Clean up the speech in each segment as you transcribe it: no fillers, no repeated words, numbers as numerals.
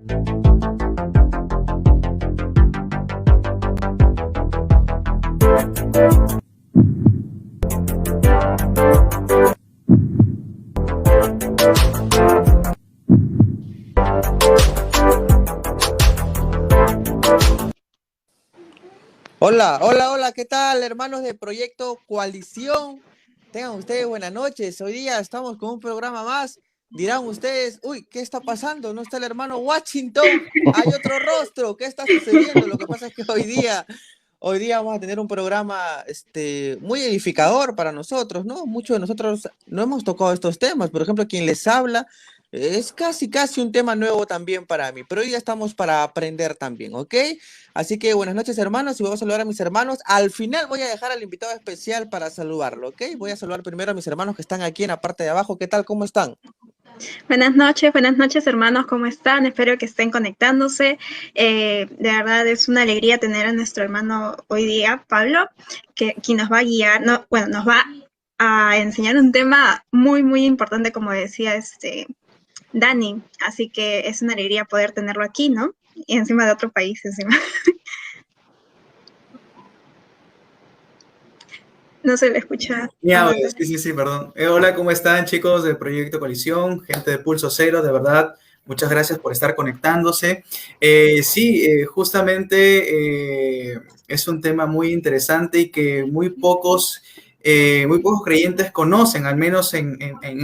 Hola, hola, hola, ¿qué tal, hermanos de Proyecto Coalición? Tengan ustedes buenas noches. Hoy día estamos con un programa más. Dirán ustedes, uy, ¿qué está pasando? ¿No está el hermano Washington? Hay otro rostro. ¿Qué está sucediendo? Lo que pasa es que hoy día vamos a tener un programa muy edificador para nosotros, ¿no? Muchos de nosotros no hemos tocado estos temas. Por ejemplo, quien les habla es casi, casi un tema nuevo también para mí, pero hoy ya estamos para aprender también, ¿ok? Así que buenas noches, hermanos, y voy a saludar a mis hermanos. Al final voy a dejar al invitado especial para saludarlo, ¿ok? Voy a saludar primero a mis hermanos que están aquí en la parte de abajo. ¿Qué tal? ¿Cómo están? buenas noches hermanos, ¿cómo están? Espero que estén conectándose. De verdad es una alegría tener a nuestro hermano hoy día, Pablo, quien nos va a guiar, no, bueno, nos va a enseñar un tema muy, muy importante, como decía Dani. Así que es una alegría poder tenerlo aquí, ¿no? Y encima de otro país, encima. No se le escucha Mi audio, aún. sí, perdón. Hola, ¿cómo están, chicos del Proyecto Coalición, gente de Pulso Cero? De verdad, muchas gracias por estar conectándose. Justamente es un tema muy interesante y que muy pocos creyentes conocen, al menos en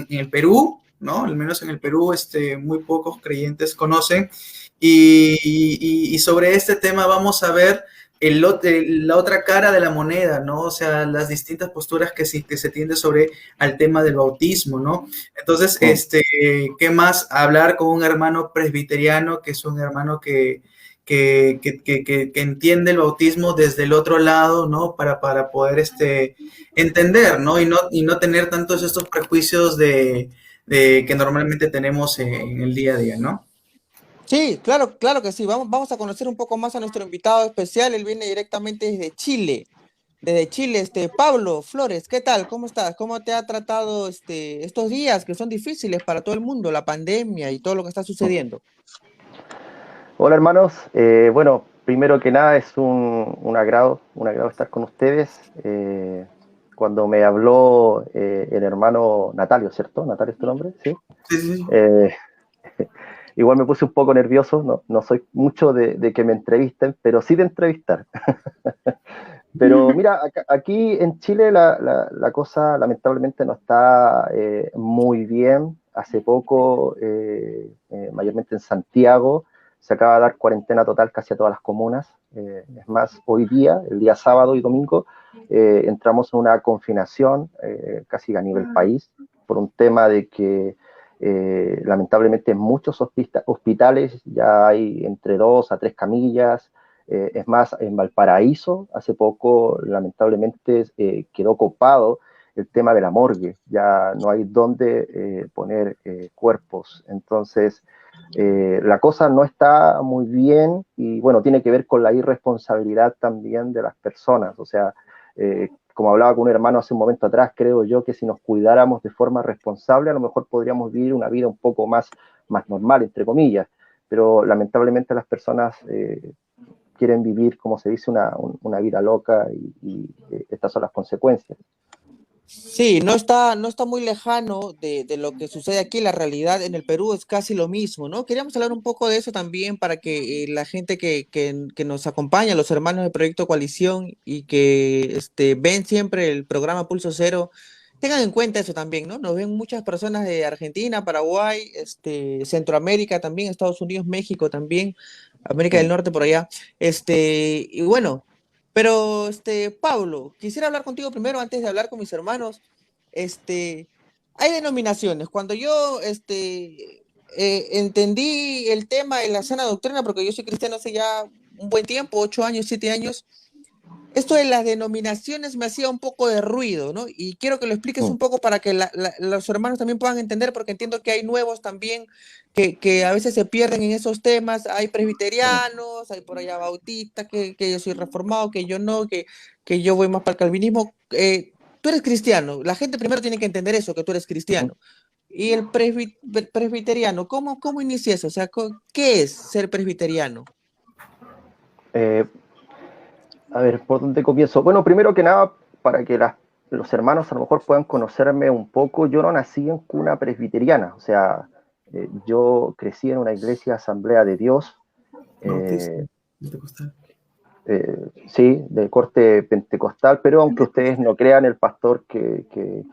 el Perú, ¿no? Al menos en el Perú, muy pocos creyentes conocen. Y sobre este tema vamos a ver la otra cara de la moneda, ¿no? O sea, las distintas posturas que se tiende sobre al tema del bautismo, ¿no? Entonces, ¿qué más? Hablar con un hermano presbiteriano, que es un hermano que entiende el bautismo desde el otro lado, ¿no? Para poder entender, ¿no? Y no tener tantos estos prejuicios de que normalmente tenemos en el día a día, ¿no? Sí, claro, claro que sí. Vamos a conocer un poco más a nuestro invitado especial. Él viene directamente desde Chile. Desde Chile, Pablo Flores, ¿qué tal? ¿Cómo estás? ¿Cómo te ha tratado estos días que son difíciles para todo el mundo, la pandemia y todo lo que está sucediendo? Hola hermanos, bueno, primero que nada es un agrado estar con ustedes. Cuando me habló el hermano Natalio, ¿cierto? ¿Natalio es tu nombre? Sí. Sí, sí, sí. Eh, igual me puse un poco nervioso, no soy mucho de que me entrevisten, pero sí de entrevistar. Pero mira, aquí en Chile la cosa lamentablemente no está muy bien. Hace poco, mayormente en Santiago, se acaba de dar cuarentena total casi a todas las comunas. Es más, hoy día, el día sábado y domingo, entramos en una confinación casi a nivel país por un tema de que lamentablemente en muchos hospitales ya hay entre 2 a 3 camillas. Es más, en Valparaíso, hace poco, lamentablemente, quedó copado el tema de la morgue. Ya no hay dónde poner cuerpos. Entonces, la cosa no está muy bien y, bueno, tiene que ver con la irresponsabilidad también de las personas. O sea, como hablaba con un hermano hace un momento atrás, creo yo que si nos cuidáramos de forma responsable, a lo mejor podríamos vivir una vida un poco más normal, entre comillas. Pero lamentablemente las personas quieren vivir, como se dice, una vida loca y estas son las consecuencias. Sí, no está muy lejano de lo que sucede aquí. La realidad en el Perú es casi lo mismo, ¿no? Queríamos hablar un poco de eso también para que la gente que nos acompaña, los hermanos del Proyecto Coalición y que ven siempre el programa Pulso Cero, tengan en cuenta eso también, ¿no? Nos ven muchas personas de Argentina, Paraguay, Centroamérica también, Estados Unidos, México también, América del Norte por allá. Y bueno. Pero, Pablo, quisiera hablar contigo primero antes de hablar con mis hermanos. Hay denominaciones. Cuando yo, entendí el tema de la sana doctrina, porque yo soy cristiano hace ya un buen tiempo, 8 años, 7 años, esto de las denominaciones me hacía un poco de ruido, ¿no? Y quiero que lo expliques un poco para que los hermanos también puedan entender, porque entiendo que hay nuevos también que a veces se pierden en esos temas. Hay presbiterianos, hay por allá bautistas, que yo soy reformado, que yo no, que yo voy más para el calvinismo. Tú eres cristiano, la gente primero tiene que entender eso, que tú eres cristiano. Y el presbiteriano, ¿cómo inicia eso? O sea, ¿qué es ser presbiteriano? Eh, a ver, ¿por dónde comienzo? Bueno, primero que nada, para que los hermanos a lo mejor puedan conocerme un poco, yo no nací en cuna presbiteriana, o sea, yo crecí en una iglesia Asamblea de Dios, Bautista, pentecostal. Sí, de corte pentecostal, pero aunque ustedes no crean, el pastor que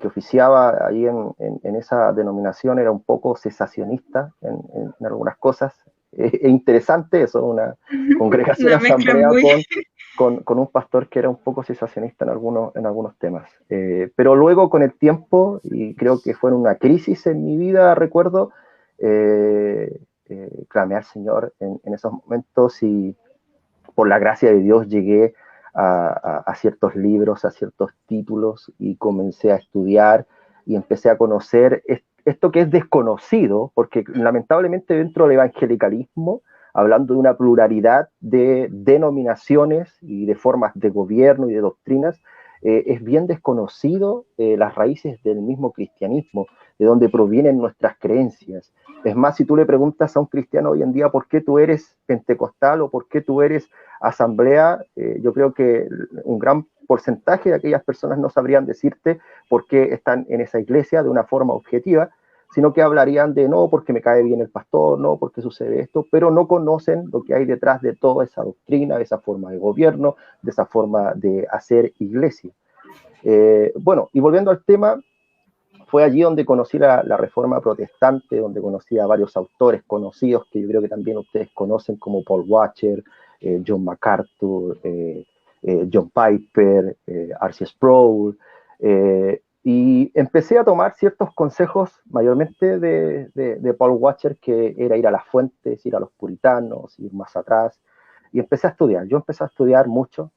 oficiaba ahí en esa denominación era un poco cesacionista en algunas cosas. Es interesante eso, una congregación Una mezcla asamblea muy... con un pastor que era un poco cesacionista en algunos temas. Pero luego con el tiempo, y creo que fue en una crisis en mi vida, recuerdo, clamé al Señor en esos momentos y por la gracia de Dios llegué a ciertos libros, a ciertos títulos y comencé a estudiar y empecé a conocer esto que es desconocido, porque lamentablemente dentro del evangelicalismo, hablando de una pluralidad de denominaciones y de formas de gobierno y de doctrinas, es bien desconocido las raíces del mismo cristianismo, de donde provienen nuestras creencias. Es más, si tú le preguntas a un cristiano hoy en día por qué tú eres pentecostal o por qué tú eres asamblea, yo creo que un gran porcentaje de aquellas personas no sabrían decirte por qué están en esa iglesia de una forma objetiva, sino que hablarían de no, porque me cae bien el pastor, no, porque sucede esto, pero no conocen lo que hay detrás de toda esa doctrina, de esa forma de gobierno, de esa forma de hacer iglesia. Bueno, y volviendo al tema, fue allí donde conocí la Reforma Protestante, donde conocí a varios autores conocidos que yo creo que también ustedes conocen, como Paul Washer, John MacArthur, John Piper, R.C. Sproul, y empecé a tomar ciertos consejos, mayormente de Paul Washer, que era ir a las fuentes, ir a los puritanos, ir más atrás, y empecé a estudiar. Yo empecé a estudiar mucho,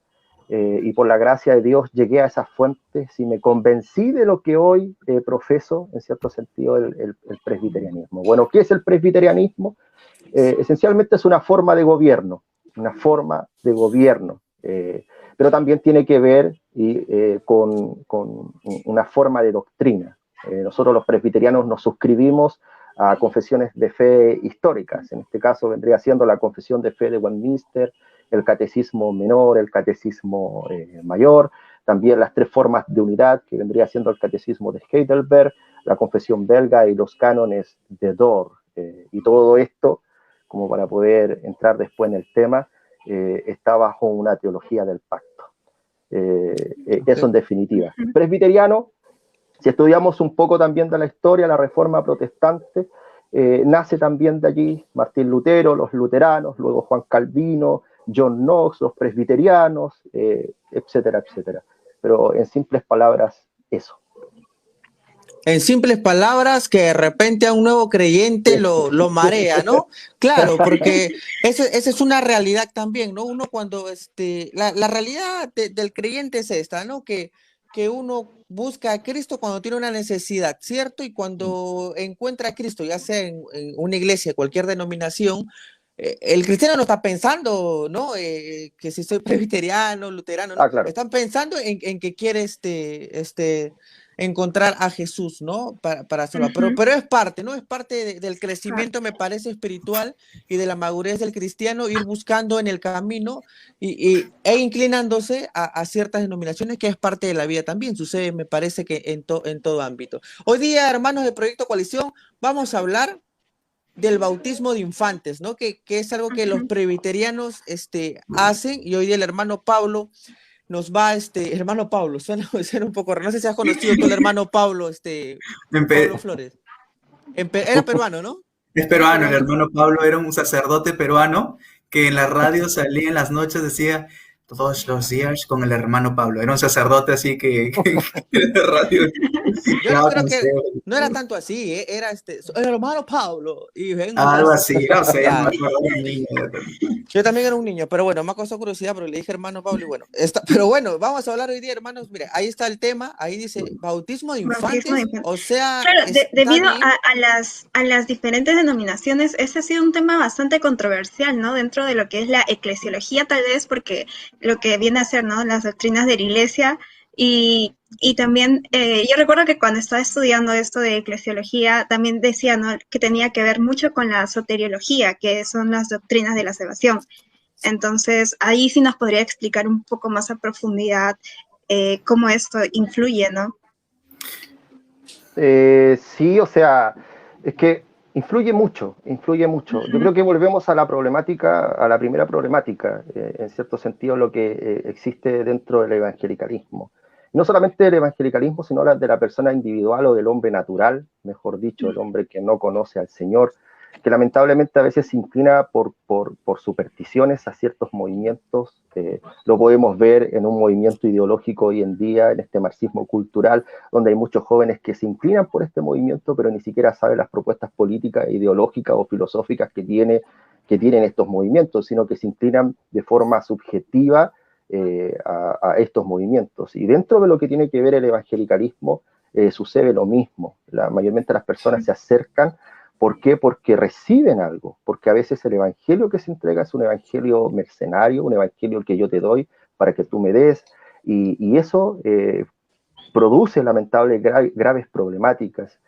y por la gracia de Dios llegué a esas fuentes y me convencí de lo que hoy profeso, en cierto sentido, el presbiterianismo. Bueno, ¿qué es el presbiterianismo? Esencialmente es una forma de gobierno, pero también tiene que ver con una forma de doctrina. Nosotros los presbiterianos nos suscribimos a confesiones de fe históricas, en este caso vendría siendo la Confesión de Fe de Westminster, el Catecismo Menor, el Catecismo Mayor, también las tres formas de unidad, que vendría siendo el Catecismo de Heidelberg, la Confesión Belga y los cánones de Dort. Y todo esto, como para poder entrar después en el tema, está bajo una teología del pacto. Eso en definitiva. Presbiteriano, si estudiamos un poco también de la historia, la Reforma Protestante, nace también de allí Martín Lutero, los luteranos, luego Juan Calvino, John Knox, los presbiterianos, etcétera, etcétera. Pero en simples palabras, eso. En simples palabras, que de repente a un nuevo creyente lo marea, ¿no? Claro, porque esa es una realidad también, ¿no? Uno cuando, la realidad del creyente es esta, ¿no? Que uno busca a Cristo cuando tiene una necesidad, ¿cierto? Y cuando encuentra a Cristo, ya sea en una iglesia, cualquier denominación, el cristiano no está pensando, ¿no? Que si soy presbiteriano, luterano, ¿no? Claro. Están pensando en que quiere encontrar a Jesús, ¿no? Para salvar. Pero es parte, ¿no? Es parte del crecimiento, me parece, espiritual y de la madurez del cristiano, ir buscando en el camino e inclinándose a ciertas denominaciones, que es parte de la vida también. Sucede, me parece, que en todo ámbito. Hoy día, hermanos de Proyecto Coalición, vamos a hablar del bautismo de infantes, ¿no? Que es algo que los presbiterianos hacen, y hoy día el hermano Pablo nos va, hermano Pablo, suena un poco raro, no sé si has conocido tú al hermano Pablo, Pablo Flores. Era peruano, ¿no? Es peruano, el hermano Pablo era un sacerdote peruano que en la radio salía en las noches, decía todos los días con el hermano Pablo. Era un sacerdote así que en la radio. Yo no creo que, no era tanto así, era el hermano Pablo. Y algo así, no sé, claro. no me acuerdo de niño. Yo también era un niño, pero bueno, me ha causado curiosidad, pero le dije hermano Pablo y bueno, pero bueno, vamos a hablar hoy día, hermanos. Mire, ahí está el tema, ahí dice bautismo de infantes, o sea... Claro, debido a las diferentes denominaciones, ese ha sido un tema bastante controversial, ¿no? Dentro de lo que es la eclesiología, tal vez, porque lo que viene a ser, ¿no? Las doctrinas de la iglesia Y también, yo recuerdo que cuando estaba estudiando esto de eclesiología, también decía, ¿no?, que tenía que ver mucho con la soteriología, que son las doctrinas de la salvación. Entonces, ahí sí nos podría explicar un poco más a profundidad cómo esto influye, ¿no? Sí, o sea, es que influye mucho, influye mucho. Yo creo que volvemos a la problemática, a la primera problemática, en cierto sentido, lo que existe dentro del evangelicalismo. No solamente del evangelicalismo, sino de la persona individual o del hombre natural, mejor dicho, el hombre que no conoce al Señor, que lamentablemente a veces se inclina por supersticiones a ciertos movimientos. Lo podemos ver en un movimiento ideológico hoy en día, en este marxismo cultural, donde hay muchos jóvenes que se inclinan por este movimiento, pero ni siquiera saben las propuestas políticas, ideológicas o filosóficas que tienen estos movimientos, sino que se inclinan de forma subjetiva a estos movimientos. Y dentro de lo que tiene que ver el evangelicalismo, sucede lo mismo. Mayormente las personas se acercan. ¿Por qué? Porque reciben algo, porque a veces el evangelio que se entrega es un evangelio mercenario, un evangelio que yo te doy para que tú me des, y eso produce lamentables graves problemáticas.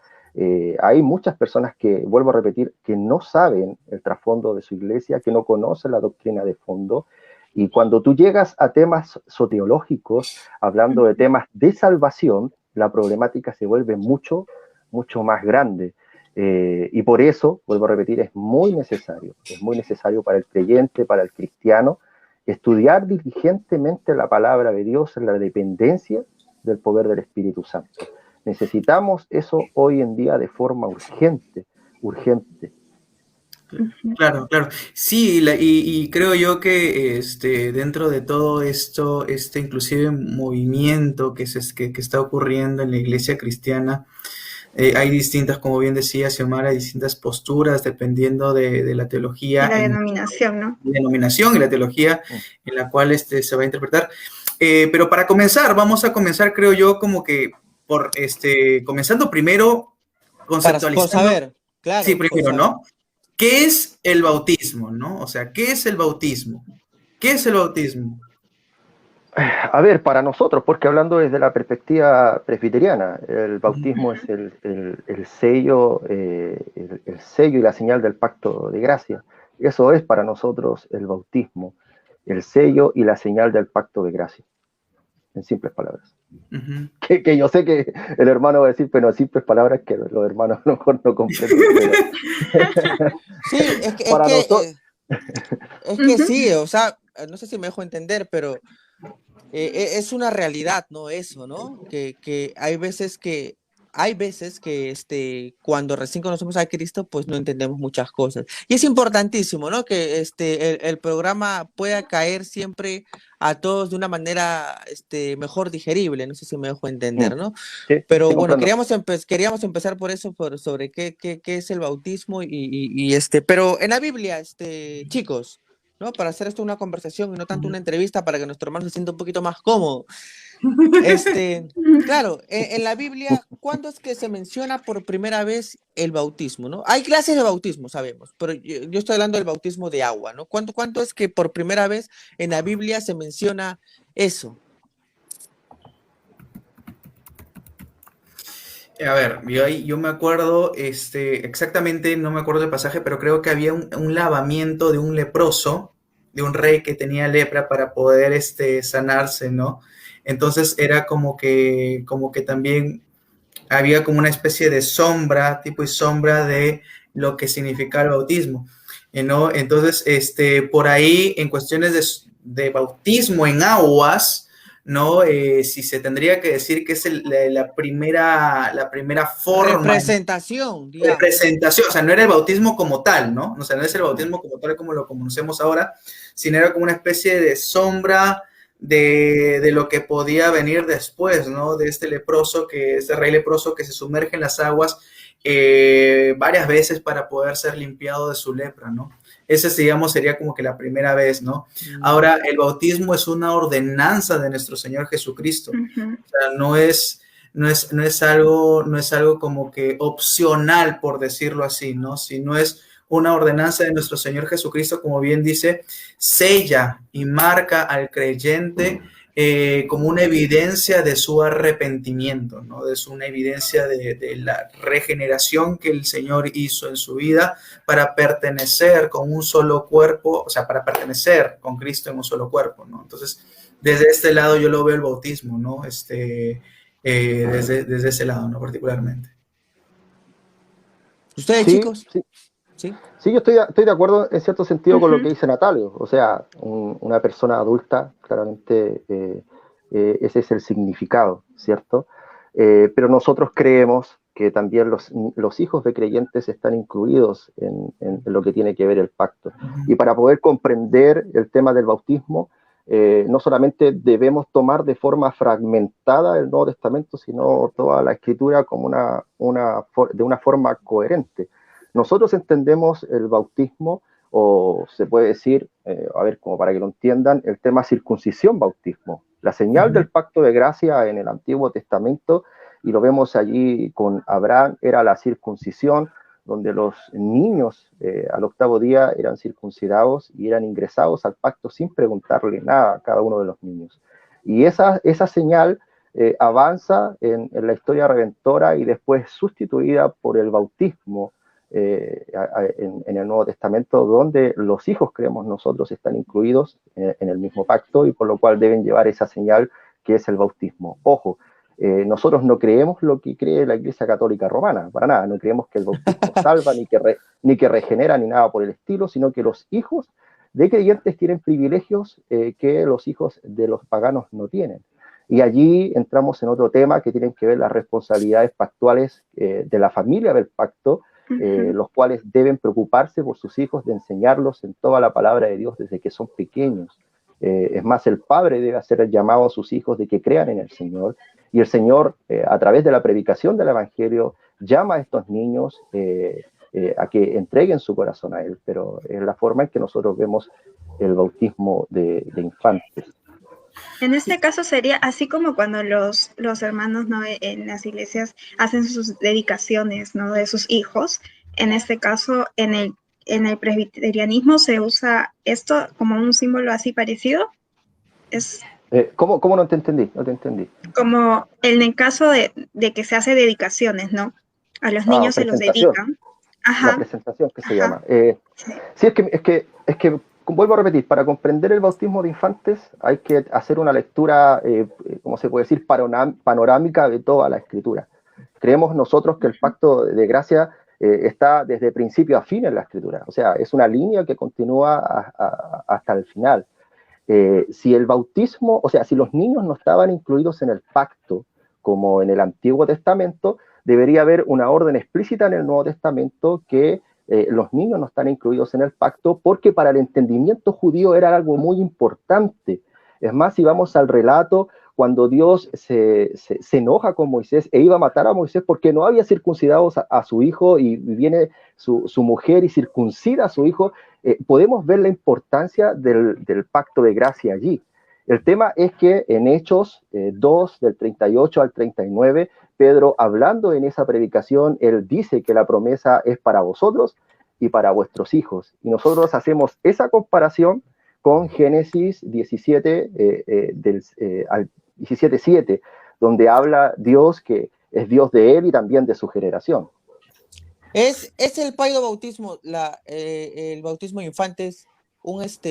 Hay muchas personas que, vuelvo a repetir, que no saben el trasfondo de su iglesia, que no conocen la doctrina de fondo, y cuando tú llegas a temas soteriológicos, hablando de temas de salvación, la problemática se vuelve mucho, mucho más grande. Y por eso, vuelvo a repetir, es muy necesario para el creyente, para el cristiano, estudiar diligentemente la palabra de Dios en la dependencia del poder del Espíritu Santo. Necesitamos eso hoy en día de forma urgente. Claro, claro. Sí, y creo yo que dentro de todo esto, inclusive movimiento que está ocurriendo en la iglesia cristiana, hay distintas, como bien decía Xiomara, distintas posturas dependiendo de la teología. Y la denominación, ¿no? Denominación y la teología en la cual se va a interpretar. Pero para comenzar, vamos a comenzar, creo yo, como que comenzando primero conceptualizando. Por saber, claro. Sí, primero, ¿no? ¿Qué es el bautismo, no? O sea, ¿qué es el bautismo? ¿Qué es el bautismo? A ver, para nosotros, porque hablando desde la perspectiva presbiteriana, el bautismo es el sello y la señal del pacto de gracia. Eso es para nosotros el bautismo, el sello y la señal del pacto de gracia, en simples palabras. Uh-huh. Que yo sé que el hermano va a decir, pero en simples palabras que los hermanos a lo mejor no comprenden. Sí, es que sí, o sea, no sé si me dejo entender, pero es una realidad, ¿no? Eso, ¿no? Que hay veces que cuando recién conocemos a Cristo, pues no entendemos muchas cosas. Y es importantísimo, ¿no? Que el programa pueda caer siempre a todos de una manera mejor digerible. No sé si me dejo entender, ¿no? Sí, pero sí, bueno, comprendo. queríamos empezar por eso, sobre qué es el bautismo pero en la Biblia, chicos, ¿no? Para hacer esto una conversación y no tanto una entrevista para que nuestro hermano se sienta un poquito más cómodo. Claro, en la Biblia, ¿cuándo es que se menciona por primera vez el bautismo, ¿no? Hay clases de bautismo, sabemos, pero yo estoy hablando del bautismo de agua, ¿no? ¿Cuánto es que por primera vez en la Biblia se menciona eso? A ver, yo me acuerdo, exactamente, no me acuerdo del pasaje, pero creo que había un lavamiento de un leproso, de un rey que tenía lepra para poder sanarse, ¿no? Entonces era como que también había como una especie de sombra, tipo y sombra de lo que significa el bautismo, ¿no? Entonces, por ahí, en cuestiones de bautismo en aguas, ¿no? Si se tendría que decir que es la primera forma. Representación, digamos. Representación, o sea, no era el bautismo como tal, ¿no? O sea, no es el bautismo como tal como lo conocemos ahora, sino era como una especie de sombra de lo que podía venir después, ¿no? De este rey leproso que se sumerge en las aguas varias veces para poder ser limpiado de su lepra, ¿no? Ese, digamos, sería como que la primera vez, ¿no? Ahora, el bautismo es una ordenanza de nuestro Señor Jesucristo. O sea, no es algo como que opcional, por decirlo así, ¿no? Sino es una ordenanza de nuestro Señor Jesucristo, como bien dice, sella y marca al creyente como una evidencia de su arrepentimiento, ¿no? Una evidencia de la regeneración que el Señor hizo en su vida para pertenecer con un solo cuerpo, o sea, para pertenecer con Cristo en un solo cuerpo, ¿no? Entonces, desde este lado yo lo veo el bautismo, ¿no? Desde ese lado, ¿no? Particularmente. ¿Ustedes, Sí, chicos? sí. Sí. Sí, yo estoy de acuerdo en cierto sentido con lo que dice Natalio. O sea, una persona adulta, claramente ese es el significado, ¿cierto? Pero nosotros creemos que también los hijos de creyentes están incluidos en lo que tiene que ver el pacto. Y para poder comprender el tema del bautismo, no solamente debemos tomar de forma fragmentada el Nuevo Testamento, sino toda la Escritura como de una forma coherente. Nosotros entendemos el bautismo, o se puede decir, a ver, como para que lo entiendan, el tema circuncisión-bautismo. La señal del pacto de gracia en el Antiguo Testamento, y lo vemos allí con Abraham, era la circuncisión, donde los niños al octavo día eran circuncidados y eran ingresados al pacto sin preguntarle nada a cada uno de los niños. Y esa señal avanza en la historia redentora y después sustituida por el bautismo en el Nuevo Testamento, donde los hijos, creemos nosotros, están incluidos en el mismo pacto y por lo cual deben llevar esa señal que es el bautismo. Ojo, nosotros no creemos lo que cree la Iglesia Católica Romana, para nada, no creemos que el bautismo salva, ni que regenera, ni nada por el estilo, sino que los hijos de creyentes tienen privilegios que los hijos de los paganos no tienen. Y allí entramos en otro tema que tienen que ver las responsabilidades pactuales de la familia del pacto, los cuales deben preocuparse por sus hijos, de enseñarlos en toda la palabra de Dios desde que son pequeños. Es más, el padre debe hacer el llamado a sus hijos de que crean en el Señor, y el Señor, a través de la predicación del Evangelio, llama a estos niños a que entreguen su corazón a Él, pero es la forma en que nosotros vemos el bautismo de infantes. En este caso sería así como cuando los hermanos, ¿no?, en las iglesias hacen sus dedicaciones, ¿no?, de sus hijos. En este caso, en el presbiterianismo se usa esto como un símbolo así parecido. ¿Cómo no te entendí? No te entendí. Como en el caso de que se hace dedicaciones, ¿no? A los niños se los dedican. La presentación que se llama. Sí. Sí, es que vuelvo a repetir, para comprender el bautismo de infantes hay que hacer una lectura, ¿cómo se puede decir?, panorámica de toda la Escritura. Creemos nosotros que el pacto de gracia está desde principio a fin en la Escritura, o sea, es una línea que continúa hasta el final. Si el bautismo, o sea, si los niños no estaban incluidos en el pacto, como en el Antiguo Testamento, debería haber una orden explícita en el Nuevo Testamento que los niños no están incluidos en el pacto, porque para el entendimiento judío era algo muy importante. Es más, si vamos al relato, cuando Dios se enoja con Moisés e iba a matar a Moisés porque no había circuncidado a su hijo, y viene su mujer y circuncida a su hijo, podemos ver la importancia del pacto de gracia allí. El tema es que en Hechos 2, del 38 al 39, Pedro, hablando en esa predicación, él dice que la promesa es para vosotros y para vuestros hijos. Y nosotros hacemos esa comparación con Génesis 17, al 17:7, donde habla Dios que es Dios de él y también de su generación. ¿Es el paido bautismo, el bautismo de infantes,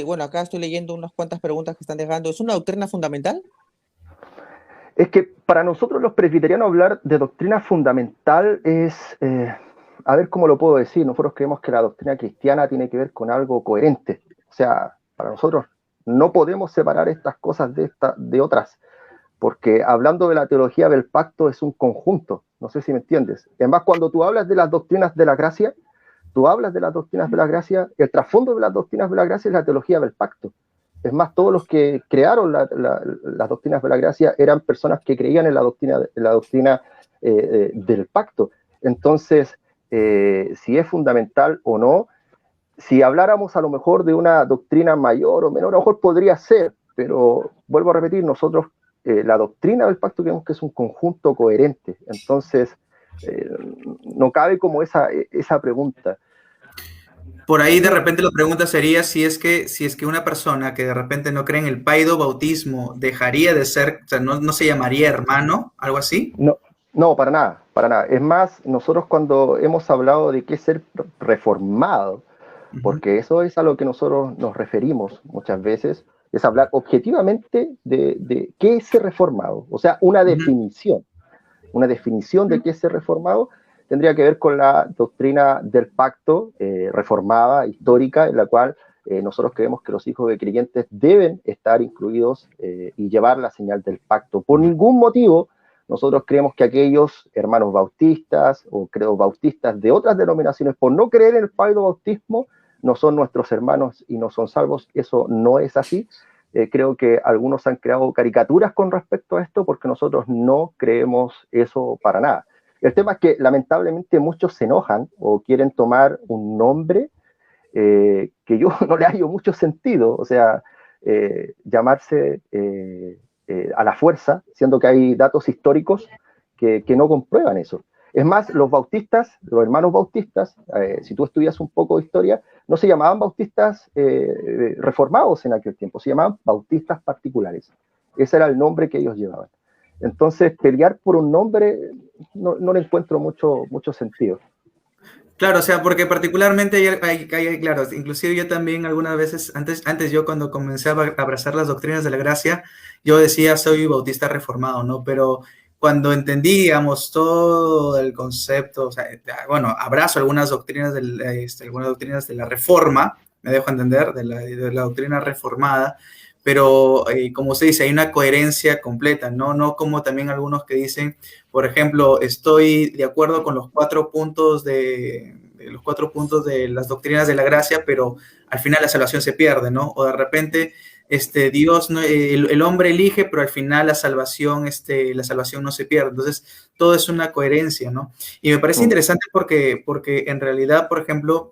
bueno, acá estoy leyendo unas cuantas preguntas que están dejando, ¿es una doctrina fundamental? Es que para nosotros los presbiterianos hablar de doctrina fundamental es, a ver cómo lo puedo decir, nosotros creemos que la doctrina cristiana tiene que ver con algo coherente. O sea, para nosotros no podemos separar estas cosas de otras, porque hablando de la teología del pacto es un conjunto, no sé si me entiendes. Además, cuando tú hablas de las doctrinas de la gracia, el trasfondo de las doctrinas de la gracia es la teología del pacto. Es más, todos los que crearon las doctrinas de la gracia eran personas que creían en la doctrina del pacto. Entonces, si es fundamental o no, si habláramos a lo mejor de una doctrina mayor o menor, a lo mejor podría ser, pero vuelvo a repetir, nosotros la doctrina del pacto creemos que es un conjunto coherente. Entonces, no cabe como esa pregunta. Por ahí de repente la pregunta sería si es que una persona que de repente no cree en el paido bautismo dejaría de ser, o sea, no se llamaría hermano, algo así. No, no, para nada, para nada. Es más, nosotros cuando hemos hablado de qué es ser reformado, Ujú, porque eso es a lo que nosotros nos referimos muchas veces, es hablar objetivamente de qué es ser reformado, o sea, ujú, una definición de qué es ser reformado tendría que ver con la doctrina del pacto reformada, histórica, en la cual nosotros creemos que los hijos de creyentes deben estar incluidos y llevar la señal del pacto. Por ningún motivo, nosotros creemos que aquellos hermanos bautistas o creo bautistas de otras denominaciones, por no creer en el pacto bautismo, no son nuestros hermanos y no son salvos. Eso no es así. Creo que algunos han creado caricaturas con respecto a esto porque nosotros no creemos eso para nada. El tema es que lamentablemente muchos se enojan o quieren tomar un nombre que yo no le hallo mucho sentido, o sea, llamarse a la fuerza, siendo que hay datos históricos que no comprueban eso. Es más, los bautistas, los hermanos bautistas, si tú estudias un poco de historia, no se llamaban bautistas reformados en aquel tiempo, se llamaban bautistas particulares. Ese era el nombre que ellos llevaban. Entonces, pelear por un nombre no le encuentro mucho sentido. claro, o sea, porque particularmente claro, inclusive yo también algunas veces, antes yo cuando comencé a abrazar las doctrinas de la gracia, yo decía soy bautista reformado, ¿no? Pero cuando entendí, digamos, todo el concepto, o sea, bueno, abrazo algunas doctrinas de la reforma, me dejo entender, de la doctrina reformada, pero como se dice, hay una coherencia completa, ¿no? No como también algunos que dicen, por ejemplo, estoy de acuerdo con los 4 puntos de las doctrinas de la gracia, pero al final la salvación se pierde, ¿no? O de repente Dios, el hombre elige, pero al final la salvación no se pierde. Entonces, todo es una coherencia, ¿no? Y me parece interesante porque en realidad, por ejemplo,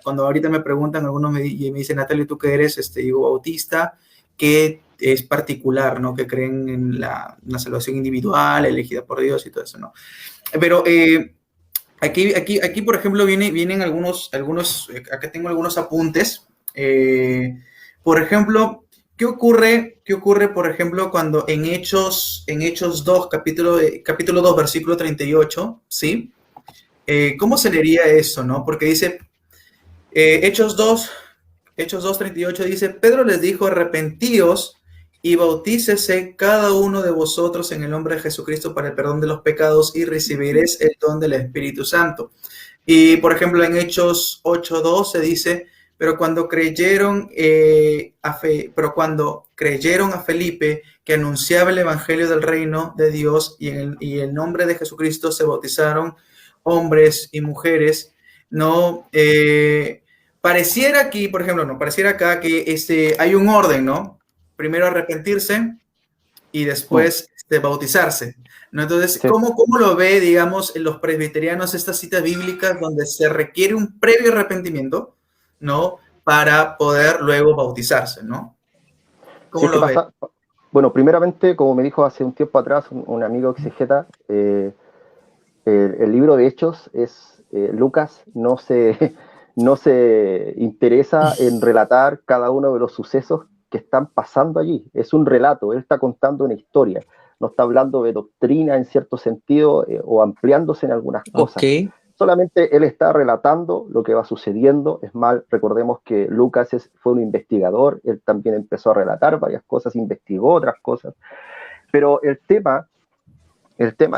cuando ahorita me preguntan, algunos me dicen, Natalia, ¿tú qué eres? Digo, bautista, que es particular, ¿no? Que creen en la salvación individual, elegida por Dios y todo eso, ¿no? Pero aquí, por ejemplo, vienen acá tengo algunos apuntes. Por ejemplo, ¿qué ocurre, por ejemplo, cuando en Hechos 2, capítulo 2, versículo 38, ¿sí? ¿Cómo se leería eso, no? Porque dice, Hechos 2, 38 dice, Pedro les dijo, arrepentíos y bautícese cada uno de vosotros en el nombre de Jesucristo para el perdón de los pecados y recibiréis el don del Espíritu Santo. Y, por ejemplo, en Hechos 8:2 se dice, pero cuando creyeron a Felipe, que anunciaba el evangelio del reino de Dios y en el nombre de Jesucristo se bautizaron hombres y mujeres, ¿no? Pareciera aquí, por ejemplo, no, pareciera acá que hay un orden, ¿no? Primero arrepentirse y después bautizarse, ¿no? Entonces, Sí. ¿cómo lo ve, digamos, en los presbiterianos estas citas bíblicas donde se requiere un previo arrepentimiento, ¿no? Para poder luego bautizarse, ¿no? Si ¿Cómo es que lo ve? pasa, bueno, primeramente, como me dijo hace un tiempo atrás un amigo exegeta, el libro de Hechos es, Lucas no se interesa en relatar cada uno de los sucesos que están pasando allí. Es un relato, él está contando una historia, no está hablando de doctrina en cierto sentido o ampliándose en algunas Ok. cosas. Solamente él está relatando lo que va sucediendo. Es mal, recordemos que Lucas fue un investigador, él también empezó a relatar varias cosas, investigó otras cosas. Pero el tema,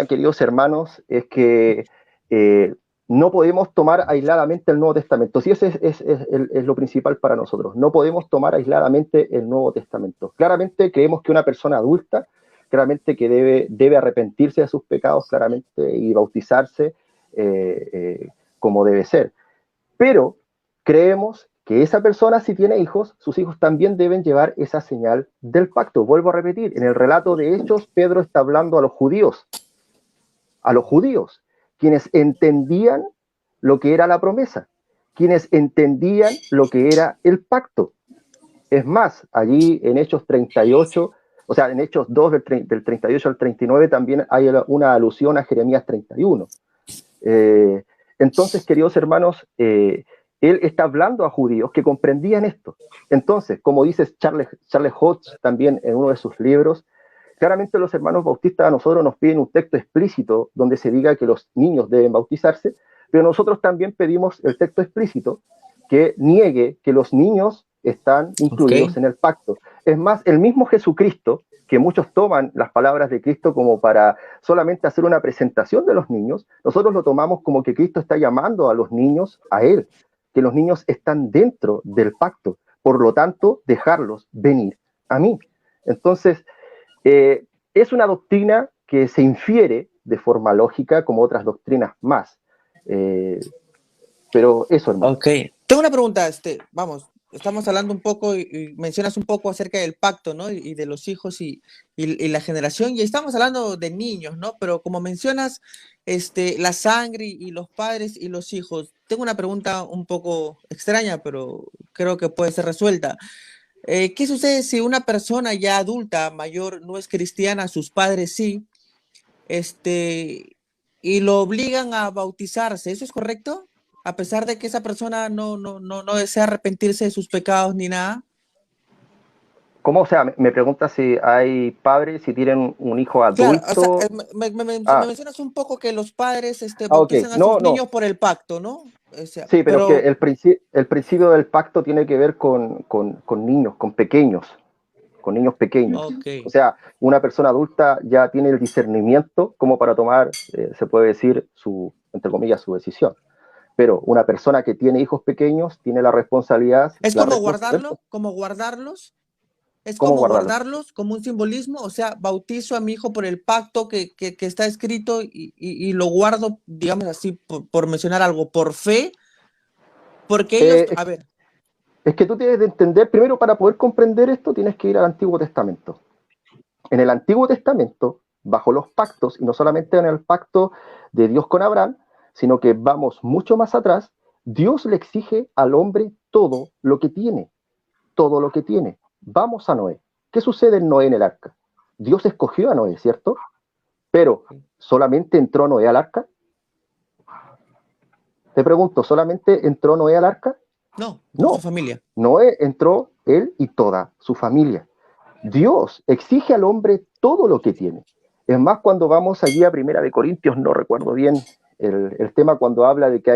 queridos hermanos, es que no podemos tomar aisladamente el Nuevo Testamento. Sí, ese es lo principal para nosotros. No podemos tomar aisladamente el Nuevo Testamento. Claramente creemos que una persona adulta, claramente que debe arrepentirse de sus pecados, claramente, y bautizarse como debe ser. Pero creemos que esa persona, si tiene hijos, sus hijos también deben llevar esa señal del pacto. Vuelvo a repetir, en el relato de Hechos, Pedro está hablando a los judíos, quienes entendían lo que era la promesa, quienes entendían lo que era el pacto. Es más, allí en Hechos 38, o sea, en Hechos 2 del 38 al 39 también hay una alusión a Jeremías 31. Entonces, queridos hermanos, él está hablando a judíos que comprendían esto. Entonces, como dice Charles Hodge también en uno de sus libros, claramente los hermanos bautistas a nosotros nos piden un texto explícito donde se diga que los niños deben bautizarse, pero nosotros también pedimos el texto explícito que niegue que los niños están incluidos en el pacto. Es más, el mismo Jesucristo, que muchos toman las palabras de Cristo como para solamente hacer una presentación de los niños, nosotros lo tomamos como que Cristo está llamando a los niños a Él, que los niños están dentro del pacto, por lo tanto, dejarlos venir a mí. Entonces, es una doctrina que se infiere de forma lógica como otras doctrinas más. Pero eso, hermano. Ok. Tengo una pregunta, vamos, estamos hablando un poco y mencionas un poco acerca del pacto, ¿no? Y de los hijos y la generación, y estamos hablando de niños, ¿no? Pero como mencionas, la sangre y los padres y los hijos, tengo una pregunta un poco extraña, pero creo que puede ser resuelta. ¿Qué sucede si una persona ya adulta, mayor, no es cristiana, sus padres sí, y lo obligan a bautizarse? ¿Eso es correcto? A pesar de que esa persona no desea arrepentirse de sus pecados ni nada. ¿Cómo? O sea, me pregunta si hay padres, si tienen un hijo adulto. Claro, o sea, me mencionas un poco que los padres bautizan a sus niños por el pacto, ¿no? O sea, sí, pero que el principio del pacto tiene que ver con niños, con niños pequeños. Okay. O sea, una persona adulta ya tiene el discernimiento como para tomar, se puede decir, entre comillas, su decisión. Pero una persona que tiene hijos pequeños tiene la responsabilidad. ¿Es como guardarlos? ¿Es como guardarlos como un simbolismo? O sea, bautizo a mi hijo por el pacto que está escrito y lo guardo, digamos así, por mencionar algo, por fe, porque ellos, a ver. Es que tú tienes de entender, primero para poder comprender esto, tienes que ir al Antiguo Testamento. En el Antiguo Testamento, bajo los pactos, y no solamente en el pacto de Dios con Abraham, sino que vamos mucho más atrás, Dios le exige al hombre todo lo que tiene, todo lo que tiene. Vamos a Noé. ¿Qué sucede en Noé en el arca? Dios escogió a Noé, ¿cierto? Pero, ¿solamente entró Noé al arca? Te pregunto, ¿solamente entró Noé al arca? No, no. Su familia. Noé entró, él y toda su familia. Dios exige al hombre todo lo que tiene. Es más, cuando vamos allí a Primera de Corintios, no recuerdo bien el tema cuando habla de que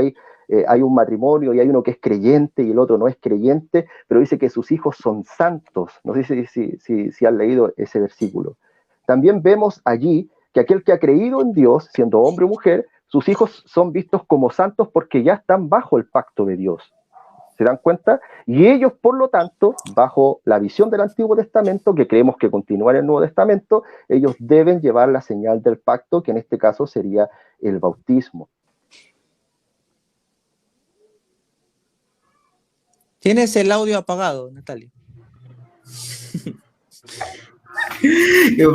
hay un matrimonio y hay uno que es creyente y el otro no es creyente, pero dice que sus hijos son santos. No sé si han leído ese versículo. También vemos allí que aquel que ha creído en Dios, siendo hombre o mujer, sus hijos son vistos como santos porque ya están bajo el pacto de Dios. ¿Se dan cuenta? Y ellos, por lo tanto, bajo la visión del Antiguo Testamento, que creemos que continúa en el Nuevo Testamento, ellos deben llevar la señal del pacto, que en este caso sería el bautismo. Tienes el audio apagado, Natalia. Me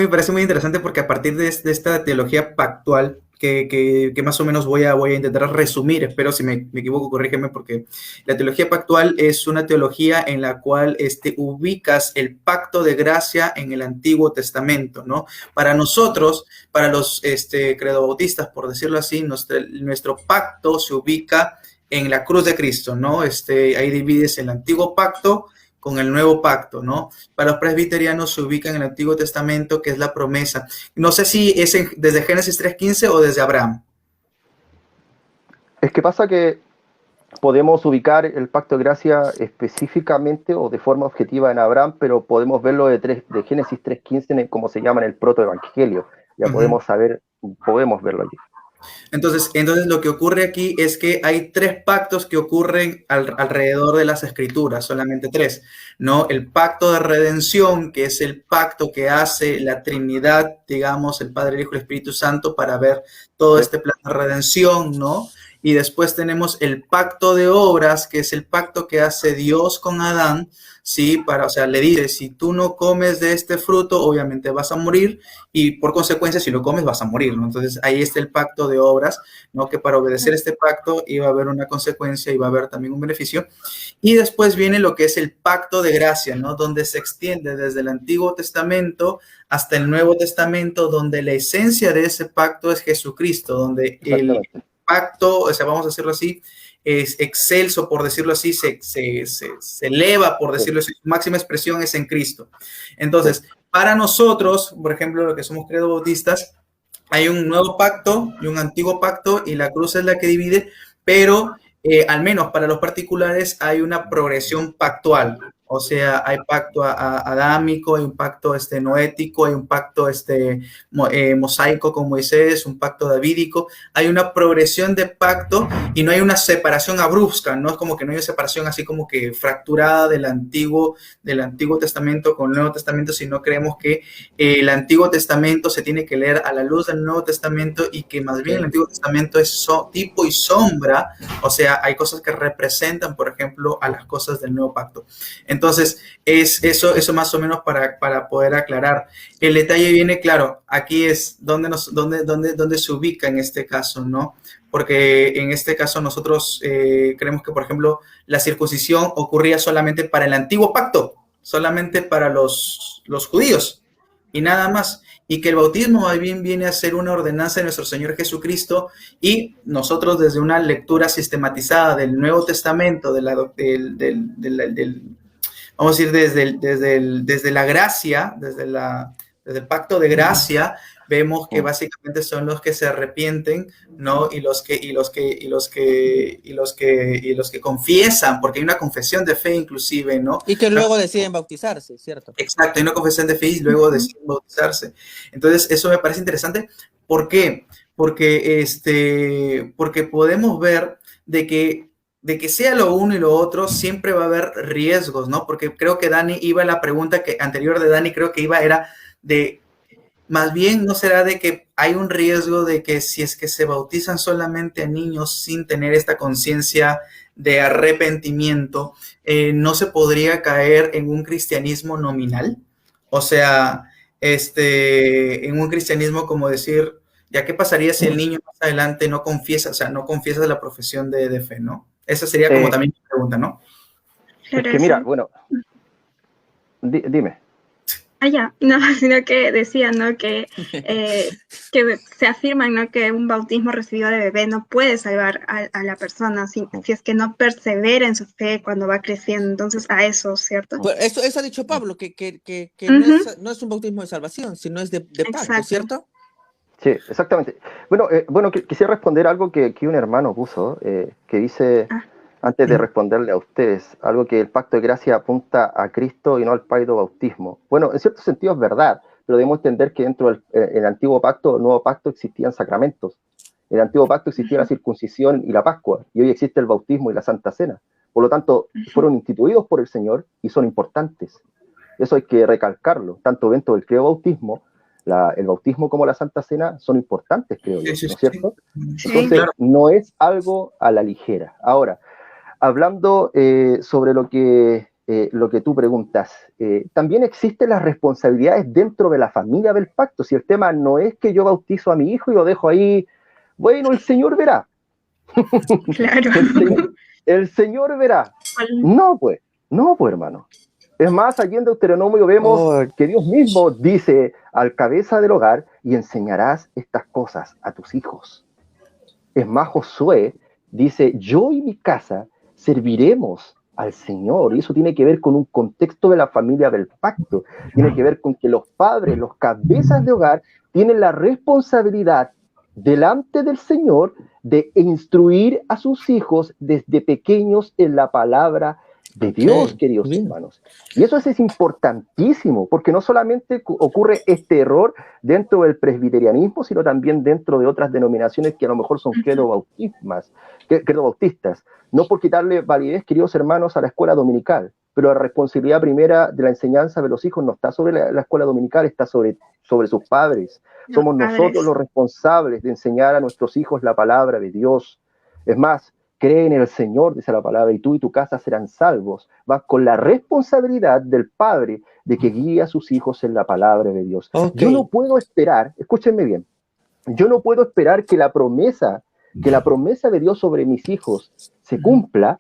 parece muy interesante porque a partir de esta teología pactual, que más o menos voy a intentar resumir, espero si me equivoco, corrígeme, porque la teología pactual es una teología en la cual ubicas el pacto de gracia en el Antiguo Testamento, ¿no? Para nosotros, para los credobautistas, por decirlo así, nuestro pacto se ubica en la cruz de Cristo, ¿no? Ahí divides el Antiguo Pacto con el Nuevo Pacto, ¿no? Para los presbiterianos se ubica en el Antiguo Testamento, que es la promesa. No sé si es desde Génesis 3:15 o desde Abraham. Es que pasa que podemos ubicar el pacto de gracia específicamente o de forma objetiva en Abraham, pero podemos verlo de Génesis 3:15, como se llama en el protoevangelio. Ya podemos verlo allí. Entonces lo que ocurre aquí es que hay 3 pactos que ocurren alrededor de las escrituras, solamente 3, ¿no? El pacto de redención, que es el pacto que hace la Trinidad, digamos, el Padre, el Hijo y el Espíritu Santo para ver todo este plan de redención, ¿no? Y después tenemos el pacto de obras, que es el pacto que hace Dios con Adán, ¿sí? O sea, le dice, si tú no comes de este fruto, obviamente vas a morir, y por consecuencia, si lo comes, vas a morir, ¿no? Entonces, ahí está el pacto de obras, ¿no? Que para obedecer este pacto iba a haber una consecuencia, iba a haber también un beneficio. Y después viene lo que es el pacto de gracia, ¿no? Donde se extiende desde el Antiguo Testamento hasta el Nuevo Testamento, donde la esencia de ese pacto es Jesucristo, donde el pacto, o sea, vamos a decirlo así, es excelso, por decirlo así, se eleva, por decirlo así, su máxima expresión es en Cristo. Entonces, para nosotros, por ejemplo, los que somos credo bautistas, hay un nuevo pacto y un antiguo pacto, y la cruz es la que divide, pero al menos para los particulares hay una progresión pactual. O sea, hay pacto adámico, hay un pacto noético, hay un pacto mosaico con Moisés, un pacto davídico. Hay una progresión de pacto y no hay una separación abrupta, no es como que no hay una separación así como que fracturada del Antiguo Testamento con el Nuevo Testamento, sino creemos que el Antiguo Testamento se tiene que leer a la luz del Nuevo Testamento y que más bien el Antiguo Testamento es tipo y sombra, o sea, hay cosas que representan, por ejemplo, a las cosas del Nuevo Pacto. Entonces, es eso más o menos para poder aclarar. El detalle viene, claro, aquí es donde se ubica en este caso, ¿no? Porque en este caso nosotros creemos que, por ejemplo, la circuncisión ocurría solamente para el antiguo pacto, solamente para los judíos y nada más. Y que el bautismo más bien viene a ser una ordenanza de nuestro Señor Jesucristo, y nosotros desde una lectura sistematizada del Nuevo Testamento, vamos a decir, desde la gracia, desde el pacto de gracia, vemos que básicamente son los que se arrepienten, ¿no? Y los que confiesan, porque hay una confesión de fe inclusive, ¿no? Y que luego deciden bautizarse, ¿cierto? Exacto, hay una confesión de fe y luego deciden bautizarse. Entonces, eso me parece interesante. ¿Por qué? Porque podemos ver de que sea lo uno y lo otro, siempre va a haber riesgos, ¿no? Porque creo que Dani iba, la pregunta anterior de Dani creo que era de, más bien, ¿no será de que hay un riesgo de que si es que se bautizan solamente a niños sin tener esta conciencia de arrepentimiento, no se podría caer en un cristianismo nominal? O sea, en un cristianismo como decir, ¿ya qué pasaría si el niño más adelante no confiesa, o sea, no confiesa de la profesión de fe, ¿no? Esa sería como también mi pregunta, ¿no? Es que mira, bueno, dime. No, sino que decía, ¿no? Que se afirma, ¿no? Que un bautismo recibido de bebé no puede salvar a la persona si es que no persevera en su fe cuando va creciendo. Entonces, a eso, ¿cierto? Pues eso ha dicho Pablo, que no es un bautismo de salvación, sino es de pacto, ¿cierto? Sí, exactamente. Bueno, quisiera responder algo que un hermano puso, que dice, antes de responderle a ustedes, algo que el pacto de gracia apunta a Cristo y no al pacto bautismo. Bueno, en cierto sentido es verdad, pero debemos entender que dentro del antiguo pacto, el nuevo pacto, existían sacramentos. En el antiguo pacto existía la circuncisión y la Pascua, y hoy existe el bautismo y la Santa Cena. Por lo tanto, fueron instituidos por el Señor y son importantes. Eso hay que recalcarlo, tanto dentro del credo bautismo, el bautismo como la Santa Cena son importantes, creo yo, ¿no es cierto? Entonces, no es algo a la ligera. Ahora, hablando sobre lo que tú preguntas, también existen las responsabilidades dentro de la familia del pacto. Si el tema no es que yo bautizo a mi hijo y lo dejo ahí, bueno, el Señor verá. Claro. El Señor verá. No, pues, hermano. Es más, allí en Deuteronomio vemos que Dios mismo dice al cabeza del hogar, y enseñarás estas cosas a tus hijos. Es más, Josué dice, yo y mi casa serviremos al Señor, y eso tiene que ver con un contexto de la familia del pacto, tiene que ver con que los padres, los cabezas de hogar, tienen la responsabilidad delante del Señor de instruir a sus hijos desde pequeños en la palabra de Dios, queridos hermanos. Y eso es importantísimo, porque no solamente ocurre este error dentro del presbiterianismo, sino también dentro de otras denominaciones que a lo mejor son credo bautistas. No por quitarle validez, queridos hermanos, a la escuela dominical, pero la responsabilidad primera de la enseñanza de los hijos no está sobre la escuela dominical, está sobre sus padres. Somos nosotros los responsables de enseñar a nuestros hijos la palabra de Dios. Es más, cree en el Señor, dice la palabra, y tú y tu casa serán salvos. Va con la responsabilidad del padre de que guíe a sus hijos en la palabra de Dios. Yo no puedo esperar, escúchenme bien, yo no puedo esperar que la promesa de Dios sobre mis hijos se cumpla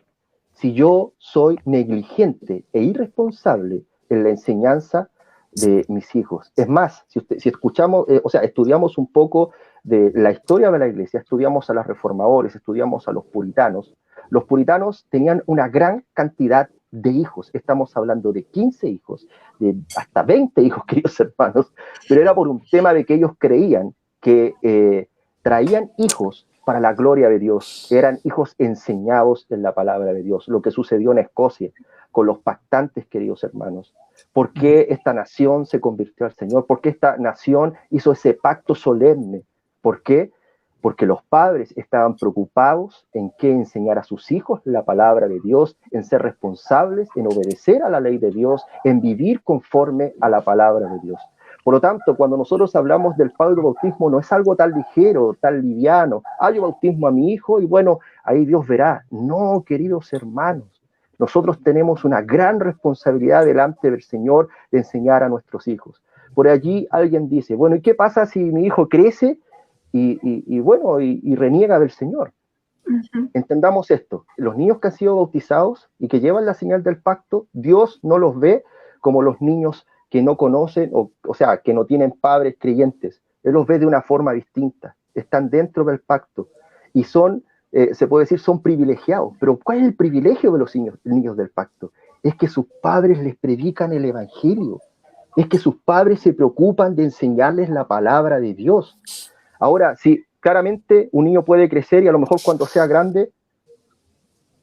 si yo soy negligente e irresponsable en la enseñanza de mis hijos. Es más, si escuchamos, estudiamos un poco de la historia de la iglesia, estudiamos a los reformadores, estudiamos a los puritanos, Los puritanos tenían una gran cantidad de hijos, estamos hablando de 15 hijos, de hasta 20 hijos, queridos hermanos, pero era por un tema de que ellos creían que traían hijos para la gloria de Dios, eran hijos enseñados en la palabra de Dios, lo que sucedió en Escocia con los pactantes, queridos hermanos. ¿Por qué esta nación se convirtió al Señor? ¿Por qué esta nación hizo ese pacto solemne? ¿Por qué? Porque los padres estaban preocupados en qué enseñar a sus hijos la palabra de Dios, en ser responsables, en obedecer a la ley de Dios, en vivir conforme a la palabra de Dios. Por lo tanto, cuando nosotros hablamos del padre bautismo, no es algo tan ligero, tan liviano. Yo bautismo a mi hijo y bueno, ahí Dios verá. No, queridos hermanos, nosotros tenemos una gran responsabilidad delante del Señor de enseñar a nuestros hijos. Por allí alguien dice, bueno, ¿y qué pasa si mi hijo crece y reniega del Señor? Uh-huh. Entendamos esto, los niños que han sido bautizados y que llevan la señal del pacto, Dios no los ve como los niños que no conocen, o sea, que no tienen padres creyentes. Él los ve de una forma distinta, están dentro del pacto y son, se puede decir, son privilegiados. Pero ¿cuál es el privilegio de los niños del pacto? Es que sus padres les predican el evangelio, es que sus padres se preocupan de enseñarles la palabra de Dios. Ahora, sí, claramente un niño puede crecer y a lo mejor cuando sea grande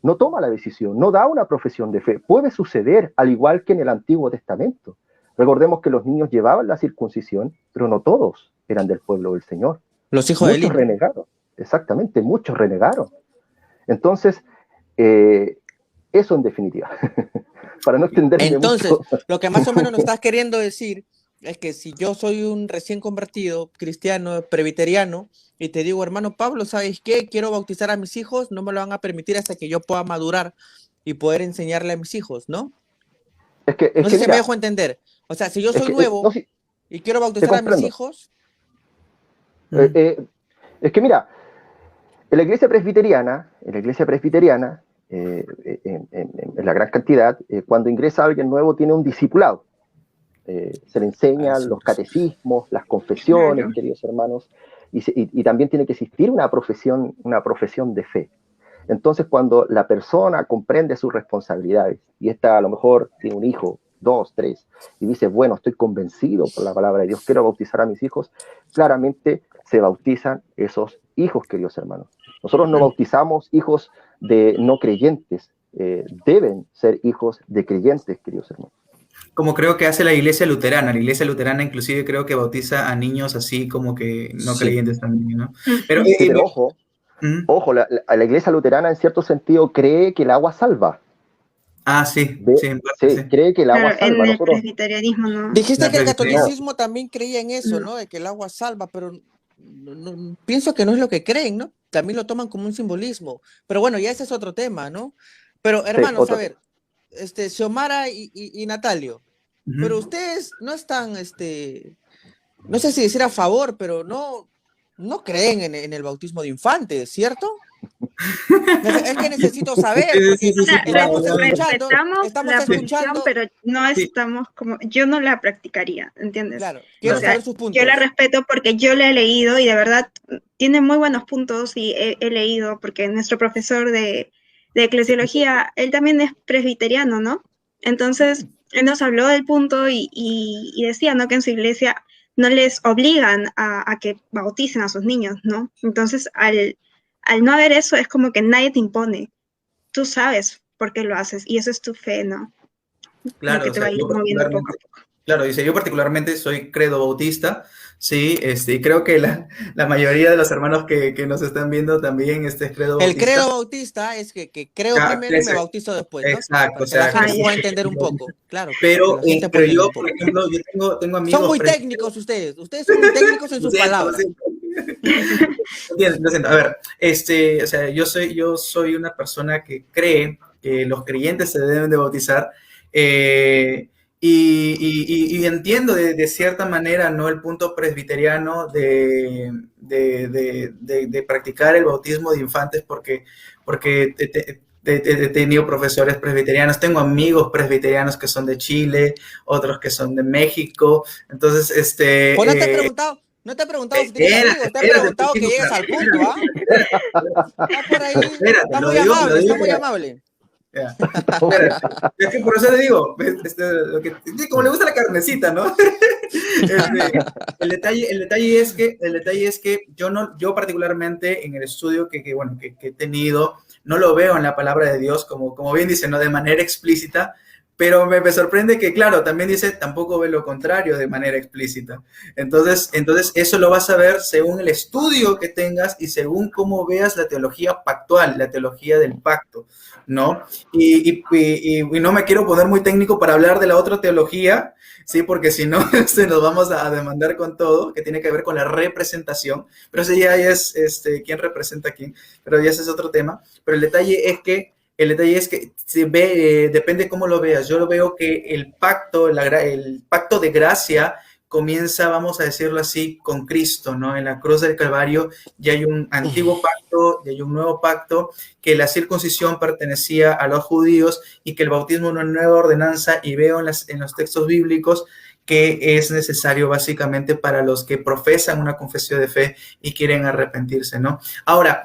no toma la decisión, no da una profesión de fe. Puede suceder, al igual que en el Antiguo Testamento. Recordemos que los niños llevaban la circuncisión, pero no todos eran del pueblo del Señor. Los hijos de Eli. Muchos renegaron, exactamente, muchos renegaron. Entonces, eso en definitiva, para no extenderme Entonces, mucho. Lo que más o menos nos estás queriendo decir es que si yo soy un recién convertido cristiano, presbiteriano, y te digo, hermano Pablo, ¿sabes qué? Quiero bautizar a mis hijos, no me lo van a permitir hasta que yo pueda madurar y poder enseñarle a mis hijos, ¿no? No sé si me dejo entender. O sea, si yo soy nuevo y quiero bautizar a mis hijos... es que mira, en la iglesia presbiteriana, en la gran cantidad, cuando ingresa alguien nuevo tiene un discipulado. Se le enseñan los catecismos, las confesiones, queridos hermanos, y también tiene que existir una profesión de fe. Entonces, cuando la persona comprende sus responsabilidades, y esta a lo mejor tiene un hijo, 2, 3, y dice, bueno, estoy convencido por la palabra de Dios, quiero bautizar a mis hijos, claramente se bautizan esos hijos, queridos hermanos. Nosotros no bautizamos hijos de no creyentes, deben ser hijos de creyentes, queridos hermanos. Como creo que hace la iglesia luterana. La iglesia luterana inclusive creo que bautiza a niños así como que no creyentes también, ¿no? Pero ojo, la iglesia luterana en cierto sentido cree que el agua salva. Sí, cree que el agua salva. En el presbiterianismo no. Dijiste que el catolicismo también creía en eso, ¿no? De que el agua salva, pero pienso que no es lo que creen, ¿no? También lo toman como un simbolismo. Pero bueno, ya ese es otro tema, ¿no? Pero hermanos, a ver, Xiomara y Natalio, pero ustedes no están, no sé si decir a favor, pero no creen en el bautismo de infantes, ¿cierto? Es que necesito saber, porque estamos escuchando, pero no estamos como, yo no la practicaría, ¿entiendes? Claro, quiero saber sus puntos. Yo la respeto porque yo la he leído y de verdad tiene muy buenos puntos y he leído, porque nuestro profesor de eclesiología, él también es presbiteriano, ¿no? Entonces, él nos habló del punto y decía, ¿no? Que en su iglesia no les obligan a que bauticen a sus niños, ¿no? Entonces, al no haber eso, es como que nadie te impone. Tú sabes por qué lo haces y eso es tu fe, ¿no? Claro, que te va a ir moviendo poco a poco. Claro, dice, yo particularmente soy credo bautista, sí, y creo que la mayoría de los hermanos que nos están viendo también es credo bautista. El credo bautista es que creo primero y me bautizo después, ¿no? Exacto, o sea, la gente puede entender un poco, claro. Pero yo, por ejemplo, yo tengo amigos... Son muy técnicos ustedes son muy técnicos en sus palabras. Lo siento. A ver, o sea, yo soy una persona que cree que los creyentes se deben de bautizar, y entiendo de cierta manera, ¿no?, el punto presbiteriano de practicar el bautismo de infantes, porque he tenido profesores presbiterianos, tengo amigos presbiterianos que son de Chile, otros que son de México, entonces ¿No te han preguntado? No te he preguntado si tienes amigos, te he preguntado que llegues al punto, ¿ah? Está por ahí, está muy amable, está muy amable. Ya. Espera, es que por eso le digo, como le gusta la carnecita, ¿no? El detalle es que yo particularmente en el estudio que he tenido, no lo veo en la palabra de Dios, como bien dice, ¿no? De manera explícita, pero me sorprende que, claro, también dice, tampoco ve lo contrario de manera explícita. Entonces eso lo vas a ver según el estudio que tengas y según cómo veas la teología pactual, la teología del pacto, ¿no? Y no me quiero poner muy técnico para hablar de la otra teología, ¿sí? Porque si no, nos vamos a demandar con todo, que tiene que ver con la representación, pero ese ya es quién representa a quién, pero ya ese es otro tema. Pero el detalle es que se ve, depende cómo lo veas. Yo lo veo que el pacto de gracia comienza, vamos a decirlo así, con Cristo, ¿no? En la cruz del Calvario ya hay un antiguo pacto y hay un nuevo pacto, que la circuncisión pertenecía a los judíos y que el bautismo es una nueva ordenanza, y veo en los textos bíblicos que es necesario básicamente para los que profesan una confesión de fe y quieren arrepentirse, ¿no? Ahora,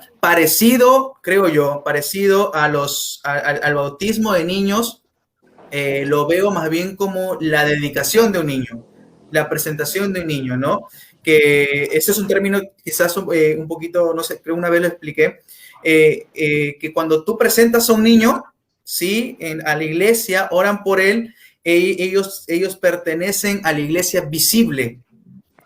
creo yo, parecido al bautismo de niños, lo veo más bien como la dedicación de un niño, la presentación de un niño, ¿no? Que ese es un término quizás un poquito, no sé, creo una vez lo expliqué, que cuando tú presentas a un niño, ¿sí? A la iglesia, oran por él, ellos pertenecen a la iglesia visible,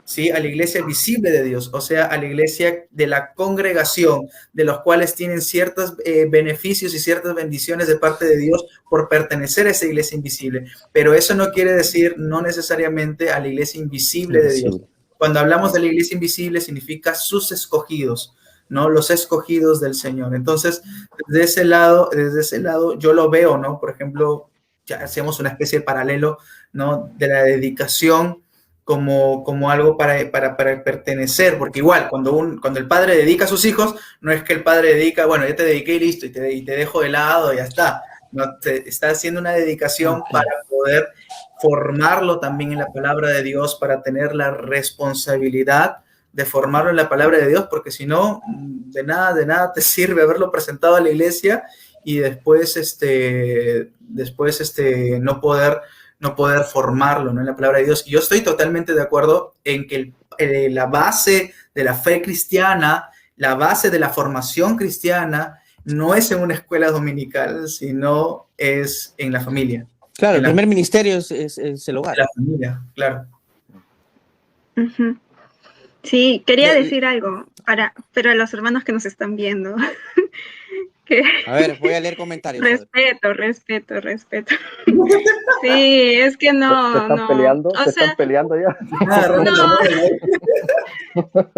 ¿sí? A la iglesia visible de Dios, o sea, a la iglesia de la congregación, de los cuales tienen ciertos beneficios y ciertas bendiciones de parte de Dios por pertenecer a esa iglesia invisible. Pero eso no quiere decir no necesariamente a la iglesia invisible de Dios. Cuando hablamos de la iglesia invisible significa sus escogidos, ¿no? Los escogidos del Señor. Entonces, desde ese lado yo lo veo, ¿no? Por ejemplo, ya hacemos una especie de paralelo, ¿no? De la dedicación como algo para pertenecer, porque igual, cuando el padre dedica a sus hijos, no es que el padre dedica, bueno, ya te dediqué y listo, y te dejo de lado, y ya está. No, está haciendo una dedicación para poder formarlo también en la palabra de Dios, para tener la responsabilidad de formarlo en la palabra de Dios, porque si no, de nada te sirve haberlo presentado a la iglesia y después no poder formarlo, ¿no? En la palabra de Dios. Y yo estoy totalmente de acuerdo en que la base de la fe cristiana, la base de la formación cristiana, no es en una escuela dominical, sino es en la familia. Claro, el primer ministerio es el hogar. La familia, claro. Uh-huh. Sí, quería decir algo, pero a los hermanos que nos están viendo. A ver, voy a leer comentarios. Respeto. Sí, es que no. ¿Se están peleando? ¿Se están peleando ya? No.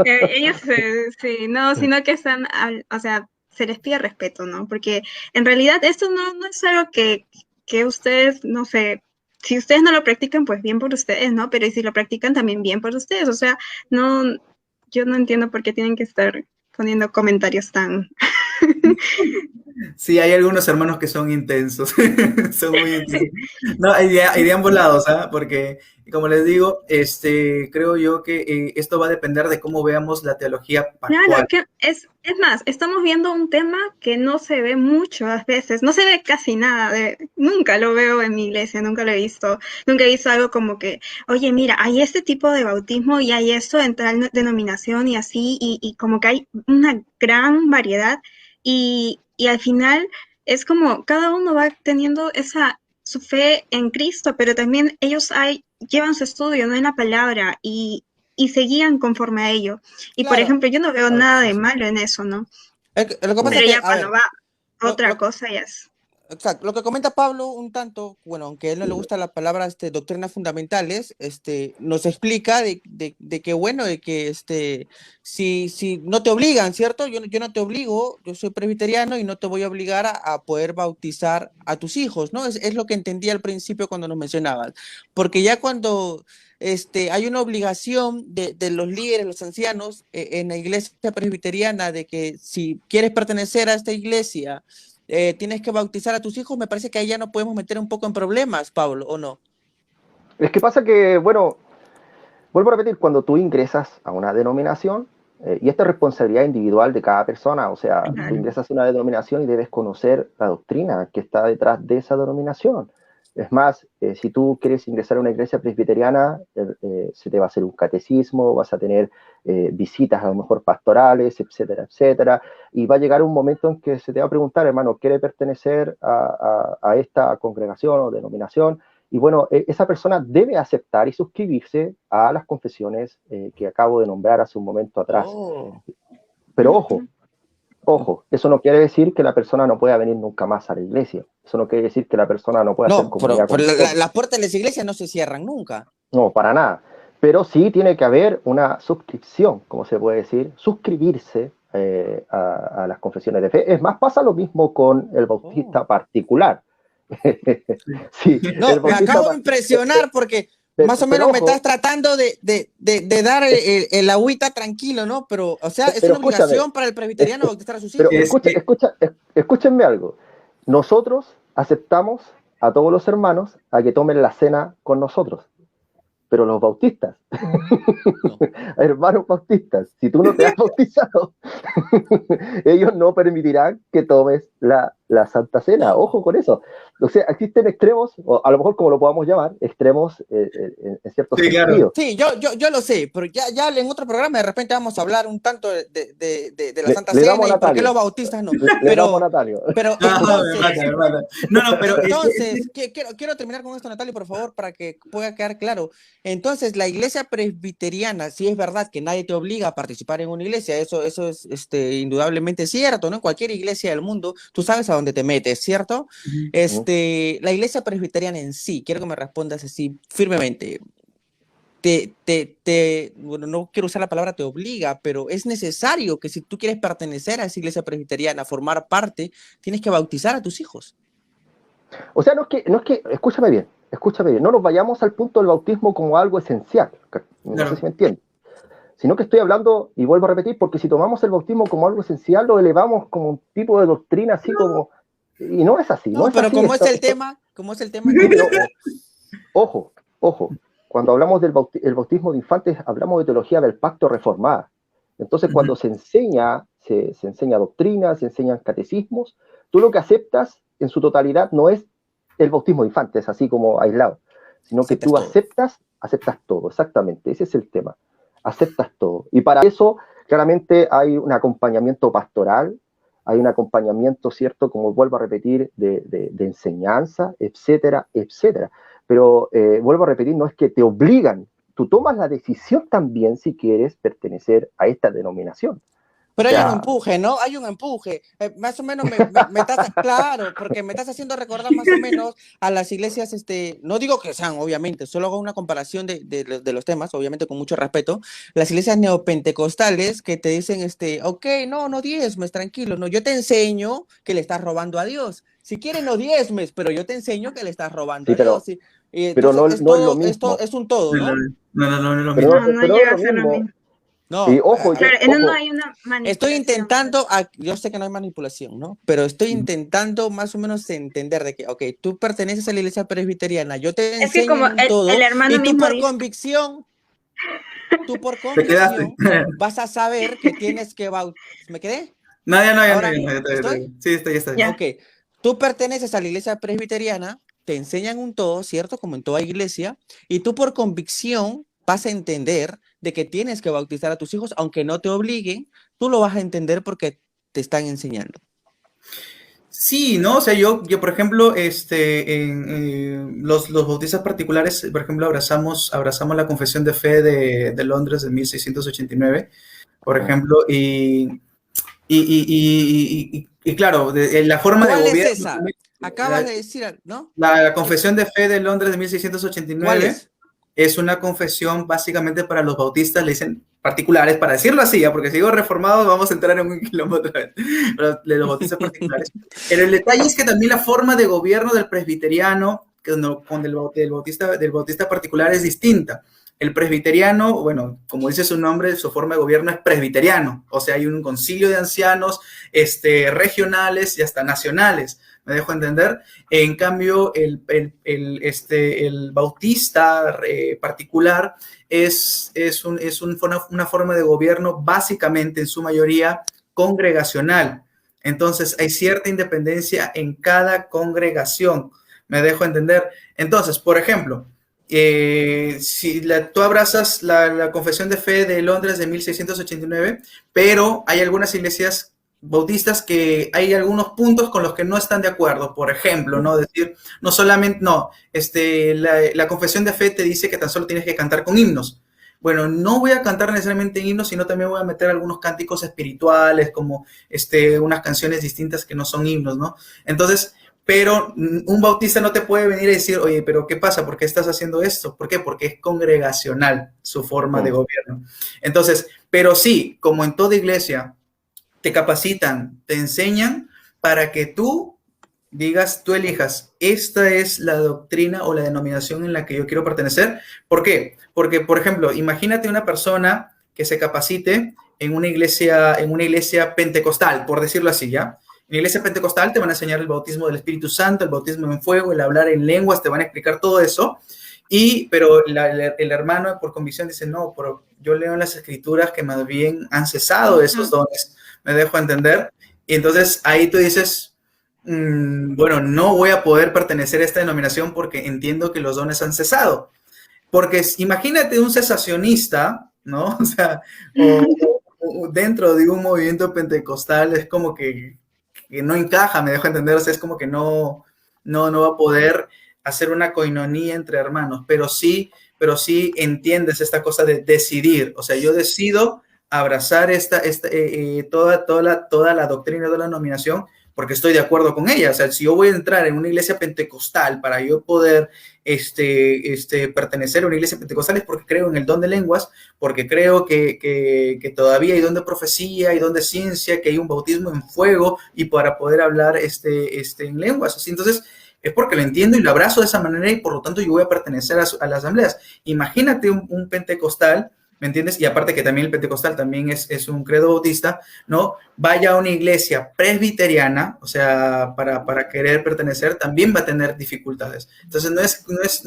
Ellos sí, no, sino que están, o sea, se les pide respeto, ¿no? Porque en realidad esto no es algo que ustedes, no sé, si ustedes no lo practican, pues bien por ustedes, ¿no? Pero si lo practican, también bien por ustedes. O sea, yo no entiendo por qué tienen que estar poniendo comentarios tan... Sí, hay algunos hermanos que son intensos, son muy intensos. No, hay de ambos lados, ¿ah? Porque, como les digo, creo yo que esto va a depender de cómo veamos la teología pactual. Claro, que es más, estamos viendo un tema que no se ve muchas veces, no se ve casi nada, nunca lo veo en mi iglesia, nunca lo he visto, nunca he visto algo como que, oye, mira, hay este tipo de bautismo y hay esto en tal denominación y así, y como que hay una gran variedad, y al final es como cada uno va teniendo su fe en Cristo, pero también ellos llevan su estudio, ¿no? En la palabra y se guían conforme a ello. Y Claro. por ejemplo, yo no veo nada de malo en eso, ¿no? Lo que pasa Pero es que, ya cuando va otra cosa ya es. Exacto, lo que comenta Pablo un tanto, bueno, aunque a él no le gusta la palabra doctrinas fundamentales, nos explica de que bueno, de que si no te obligan, ¿cierto? Yo no te obligo, yo soy presbiteriano y no te voy a obligar a poder bautizar a tus hijos, ¿no? Es lo que entendí al principio cuando nos mencionabas, porque ya cuando hay una obligación de los líderes, los ancianos, en la iglesia presbiteriana, de que si quieres pertenecer a esta iglesia, tienes que bautizar a tus hijos, me parece que ahí ya nos podemos meter un poco en problemas, Pablo, ¿o no? Es que pasa que, bueno, Vuelvo a repetir, cuando tú ingresas a una denominación, y esta es responsabilidad individual de cada persona, o sea, tú ingresas a una denominación y debes conocer la doctrina que está detrás de esa denominación. Es más, si tú quieres ingresar a una iglesia presbiteriana, se te va a hacer un catecismo, vas a tener visitas a lo mejor pastorales, etcétera, etcétera, y va a llegar un momento en que se te va a preguntar, hermano, ¿quiere pertenecer a esta congregación o denominación? Y bueno, esa persona debe aceptar y suscribirse a las confesiones que acabo de nombrar hace un momento atrás. Oh. Pero ojo, eso no quiere decir que la persona no pueda venir nunca más a la iglesia. Eso no quiere decir que la persona no pueda hacer No, comunidad con pero nosotros. las puertas de las iglesias no se cierran nunca. No, para nada. Pero sí tiene que haber una suscripción, como se puede decir, suscribirse a las confesiones de fe. Es más, pasa lo mismo con el bautista particular. Sí, No, el me bautista acabo de impresionar porque más o menos me ojo, estás tratando de dar el agüita tranquilo, ¿no? Pero, o sea, es pero una obligación para el presbiteriano bautizar a sus hijos. Pero escúchenme algo. Nosotros aceptamos a todos los hermanos a que tomen la cena con nosotros. Pero los bautistas, No. hermanos bautistas, si tú no te has bautizado, ellos no permitirán que tomes la Santa Cena. Ojo con eso. O sea, existen extremos, o a lo mejor como lo podamos llamar, extremos en cierto sentido. Claro. Sí, yo lo sé, pero ya en otro programa de repente vamos a hablar un tanto de la Santa Cena y por qué los bautistas no. Le damos a Natalio. Pero entonces, pero entonces quiero terminar con esto, Natalio, por favor, para que pueda quedar claro. Entonces, la iglesia presbiteriana, sí es verdad que nadie te obliga a participar en una iglesia, eso es indudablemente cierto, ¿no? En cualquier iglesia del mundo, tú sabes a dónde te metes, ¿cierto? La iglesia presbiteriana en sí, quiero que me respondas así firmemente. Bueno, no quiero usar la palabra te obliga, pero es necesario que si tú quieres pertenecer a esa iglesia presbiteriana, formar parte, tienes que bautizar a tus hijos. O sea, no es que, escúchame bien, no nos vayamos al punto del bautismo como algo esencial, no sé si me entiendes, sino que estoy hablando, y vuelvo a repetir, porque si tomamos el bautismo como algo esencial, lo elevamos como un tipo de doctrina, así como, y no es así. No, es pero así, como es el tema, pero, ojo, cuando hablamos del bautismo de infantes, hablamos de teología del pacto reformada. Entonces, cuando se enseña doctrina, se enseñan catecismos, tú lo que aceptas en su totalidad no es el bautismo de infantes, así como aislado, sino que tú aceptas todo, exactamente, ese es el tema, aceptas todo. Y para eso, claramente, hay un acompañamiento pastoral, hay un acompañamiento, ¿cierto?, como vuelvo a repetir, de enseñanza, etcétera, etcétera. Pero, vuelvo a repetir, no es que te obligan, tú tomas la decisión también si quieres pertenecer a esta denominación. Pero hay un empuje, ¿no? Hay un empuje. Más o menos me estás, claro, porque me estás haciendo recordar más o menos a las iglesias, no digo que sean, obviamente, solo hago una comparación de los temas, obviamente con mucho respeto. Las iglesias neopentecostales que te dicen, ok, no diezmes, tranquilo, no, yo te enseño que le estás robando a Dios. Si quieres no diezmes, pero yo te enseño que le estás robando a Dios. Sí. Pero no es lo mismo. Esto es un todo, ¿no? No, pero llega a ser lo mismo. No, ojo, claro, no hay una manipulación. Estoy intentando, yo sé que no hay manipulación, ¿no? Pero estoy intentando más o menos entender de que, ok, tú perteneces a la iglesia presbiteriana, yo te enseño es que como todo, el hermano y tú mismo por dice... convicción, vas a saber que tienes que ¿Me quedé? No, Ahora, ¿estoy? Sí, estoy. Ok, tú perteneces a la iglesia presbiteriana, te enseñan un todo, ¿cierto? Como en toda iglesia, y tú por convicción vas a entender de que tienes que bautizar a tus hijos, aunque no te obliguen, tú lo vas a entender porque te están enseñando. Sí, ¿no? O sea, yo por ejemplo, los bautistas particulares, por ejemplo, abrazamos la Confesión de Fe de Londres de 1689, por ejemplo, y claro, la forma de gobierno... ¿Cuál es esa? Acabas de decir, ¿no? La Confesión de Fe de Londres de 1689. ¿Cuál es? Es una confesión básicamente para los bautistas, le dicen particulares, para decirlo así, porque si digo reformados vamos a entrar en un quilombo otra vez, pero de los bautistas particulares. Pero el detalle es que también la forma de gobierno del presbiteriano con del bautista particular es distinta. El presbiteriano, bueno, como dice su nombre, su forma de gobierno es presbiteriano, o sea, hay un concilio de ancianos regionales y hasta nacionales. ¿me dejo entender? En cambio, el bautista particular es una forma de gobierno básicamente, en su mayoría, congregacional. Entonces, hay cierta independencia en cada congregación, ¿me dejo entender? Entonces, por ejemplo, si tú abrazas la Confesión de Fe de Londres de 1689, pero hay algunas iglesias bautistas que hay algunos puntos con los que no están de acuerdo. Por ejemplo, ¿no? Decir, no solamente, no, la Confesión de Fe te dice que tan solo tienes que cantar con himnos. Bueno, no voy a cantar necesariamente himnos, sino también voy a meter algunos cánticos espirituales, como unas canciones distintas que no son himnos, ¿no? Entonces, pero un bautista no te puede venir a decir, oye, pero ¿qué pasa? ¿Por qué estás haciendo esto? ¿Por qué? Porque es congregacional su forma de gobierno. Entonces, pero sí, como en toda iglesia, te capacitan, te enseñan para que tú digas, tú elijas, esta es la doctrina o la denominación en la que yo quiero pertenecer. ¿Por qué? Porque, por ejemplo, imagínate una persona que se capacite en una iglesia pentecostal, por decirlo así, ¿ya? En la iglesia pentecostal te van a enseñar el bautismo del Espíritu Santo, el bautismo en fuego, el hablar en lenguas, te van a explicar todo eso. Pero el hermano por convicción dice, no, pero yo leo en las escrituras que más bien han cesado esos dones, me dejo entender. Y entonces ahí tú dices, bueno, no voy a poder pertenecer a esta denominación porque entiendo que los dones han cesado. Porque imagínate un cesacionista, ¿no? O sea, o dentro de un movimiento pentecostal es como que no encaja, me dejo entender, o sea, es como que no va a poder hacer una coinonía entre hermanos, pero sí entiendes esta cosa de decidir, o sea, yo decido abrazar toda la doctrina de la denominación porque estoy de acuerdo con ella, o sea, si yo voy a entrar en una iglesia pentecostal para yo poder pertenecer a una iglesia pentecostal es porque creo en el don de lenguas, porque creo que todavía hay don de profecía, hay don de ciencia, que hay un bautismo en fuego y para poder hablar en lenguas, así, entonces es porque lo entiendo y lo abrazo de esa manera y por lo tanto yo voy a pertenecer a las asambleas. Imagínate un pentecostal, ¿me entiendes? Y aparte que también el pentecostal también es un credo bautista, ¿no? Vaya a una iglesia presbiteriana, o sea, para querer pertenecer, también va a tener dificultades. Entonces no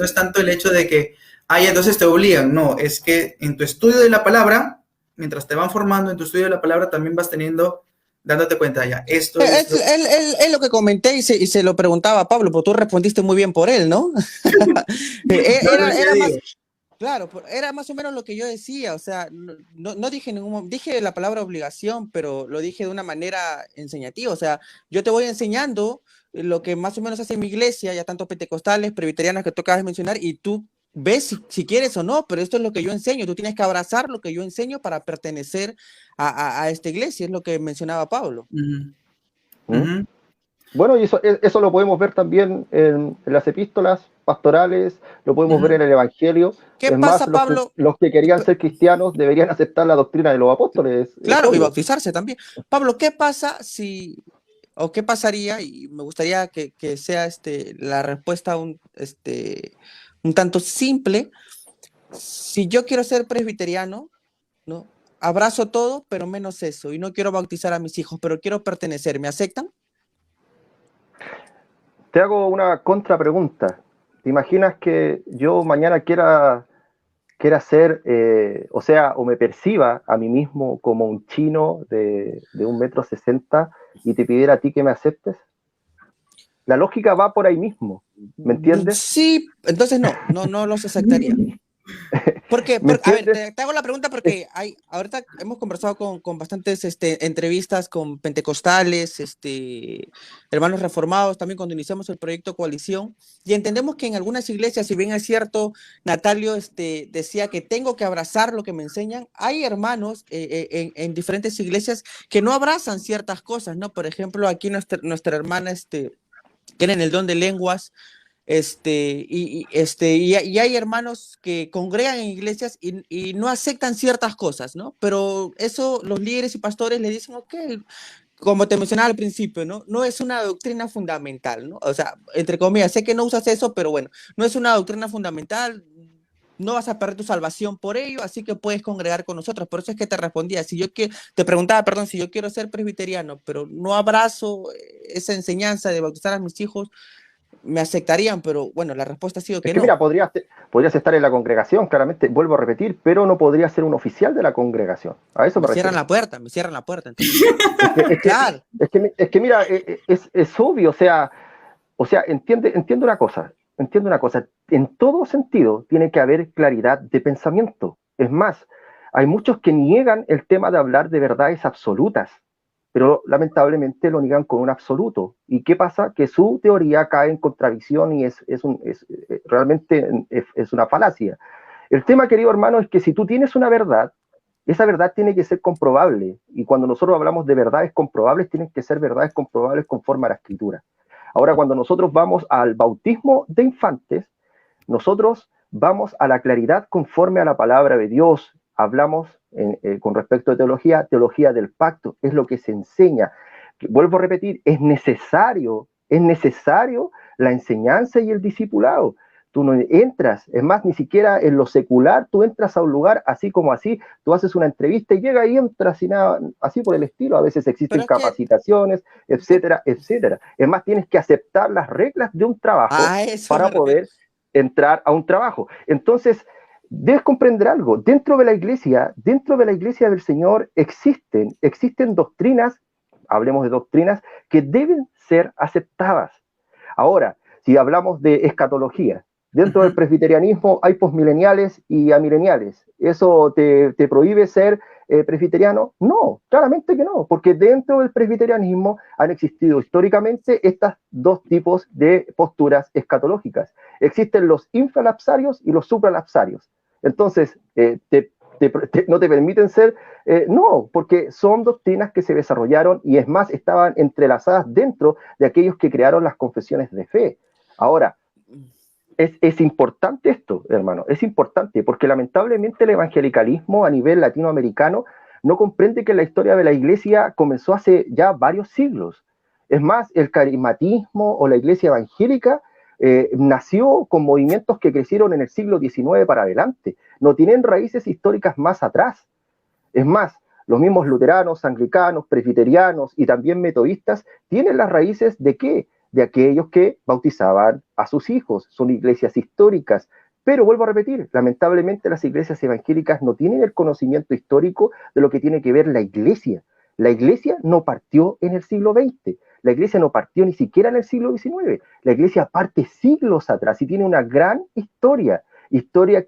es tanto el hecho de que, entonces te obligan, no, es que en tu estudio de la palabra, mientras te van formando en tu estudio de la palabra, también vas dándote cuenta ya, esto es lo que comenté y se lo preguntaba a Pablo, pero tú respondiste muy bien por él, ¿no? Claro, era más o menos lo que yo decía, o sea, no dije dije la palabra obligación, pero lo dije de una manera enseñativa, o sea, yo te voy enseñando lo que más o menos hace mi iglesia, ya tanto pentecostales, presbiterianas que tú acabas de mencionar, y tú ves si quieres o no, pero esto es lo que yo enseño, tú tienes que abrazar lo que yo enseño para pertenecer a esta iglesia, es lo que mencionaba Pablo. Bueno, y eso lo podemos ver también en las epístolas pastorales, lo podemos ver en el Evangelio. ¿Qué pasa, Pablo? Los que querían ser cristianos deberían aceptar la doctrina de los apóstoles. Claro, y bautizarse también. Pablo, ¿qué pasa qué pasaría, y me gustaría que sea la respuesta un tanto simple, si yo quiero ser presbiteriano, ¿no? Abrazo todo, pero menos eso, y no quiero bautizar a mis hijos, pero quiero pertenecer, ¿me aceptan? Te hago una contrapregunta. ¿Te imaginas que yo mañana quiera ser, o me perciba a mí mismo como un chino de 1,60 m y te pidiera a ti que me aceptes? La lógica va por ahí mismo, ¿me entiendes? Sí, entonces no los aceptaría. Porque a ver, te hago la pregunta porque ahorita hemos conversado con bastantes entrevistas con pentecostales, hermanos reformados, también cuando iniciamos el proyecto Coalición, y entendemos que en algunas iglesias, si bien es cierto, Natalio decía que tengo que abrazar lo que me enseñan, hay hermanos en diferentes iglesias que no abrazan ciertas cosas, ¿no? Por ejemplo, aquí nuestra hermana tienen el don de lenguas, y hay hermanos que congregan en iglesias y no aceptan ciertas cosas, ¿no? Pero eso los líderes y pastores le dicen, ok, como te mencionaba al principio, ¿no? No es una doctrina fundamental, ¿no? O sea, entre comillas, sé que no usas eso, pero bueno, no es una doctrina fundamental, no vas a perder tu salvación por ello, así que puedes congregar con nosotros. Por eso es que te respondía, te preguntaba, perdón, si yo quiero ser presbiteriano, pero no abrazo esa enseñanza de bautizar a mis hijos, me aceptarían, pero bueno, la respuesta ha sido que Es que no. mira, podrías estar en la congregación, claramente, vuelvo a repetir, pero no podrías ser un oficial de la congregación. A eso Me me refiero. me cierran la puerta. Entonces, claro. Es que mira, es obvio, o sea, entiende una cosa, en todo sentido tiene que haber claridad de pensamiento. Es más, hay muchos que niegan el tema de hablar de verdades absolutas, pero lamentablemente lo niegan con un absoluto. ¿Y qué pasa? Que su teoría cae en contradicción y realmente es una falacia. El tema, querido hermano, es que si tú tienes una verdad, esa verdad tiene que ser comprobable. Y cuando nosotros hablamos de verdades comprobables, tienen que ser verdades comprobables conforme a la Escritura. Ahora, cuando nosotros vamos al bautismo de infantes, nosotros vamos a la claridad conforme a la palabra de Dios. Hablamos con respecto a teología del pacto, es lo que se enseña. Vuelvo a repetir, es necesario la enseñanza y el discipulado. Tú no entras, es más, ni siquiera en lo secular, tú entras a un lugar así como así, tú haces una entrevista y llega y entras y nada, así por el estilo. A veces existen capacitaciones, etcétera, etcétera. Es más, tienes que aceptar las reglas de un trabajo para poder entrar a un trabajo. Entonces, debes comprender algo. Dentro de la iglesia del Señor existen doctrinas, hablemos de doctrinas, que deben ser aceptadas. Ahora, si hablamos de escatología, dentro del presbiterianismo hay posmileniales y amileniales. ¿Eso te prohíbe ser presbiteriano? No, claramente que no, porque dentro del presbiterianismo han existido históricamente estos dos tipos de posturas escatológicas. Existen los infralapsarios y los supralapsarios. Entonces, no te permiten ser, no, porque son doctrinas que se desarrollaron y es más, estaban entrelazadas dentro de aquellos que crearon las confesiones de fe. Ahora, es importante esto, hermano, es importante, porque lamentablemente el evangelicalismo a nivel latinoamericano no comprende que la historia de la iglesia comenzó hace ya varios siglos. Es más, el carismatismo o la iglesia evangélica nació con movimientos que crecieron en el siglo XIX para adelante, no tienen raíces históricas más atrás. Es más, los mismos luteranos, anglicanos, presbiterianos y también metodistas tienen las raíces ¿de qué? De aquellos que bautizaban a sus hijos, son iglesias históricas. Pero vuelvo a repetir, lamentablemente las iglesias evangélicas no tienen el conocimiento histórico de lo que tiene que ver la iglesia. La iglesia no partió en el siglo XX, la iglesia no partió ni siquiera en el siglo XIX, la iglesia parte siglos atrás y tiene una gran historia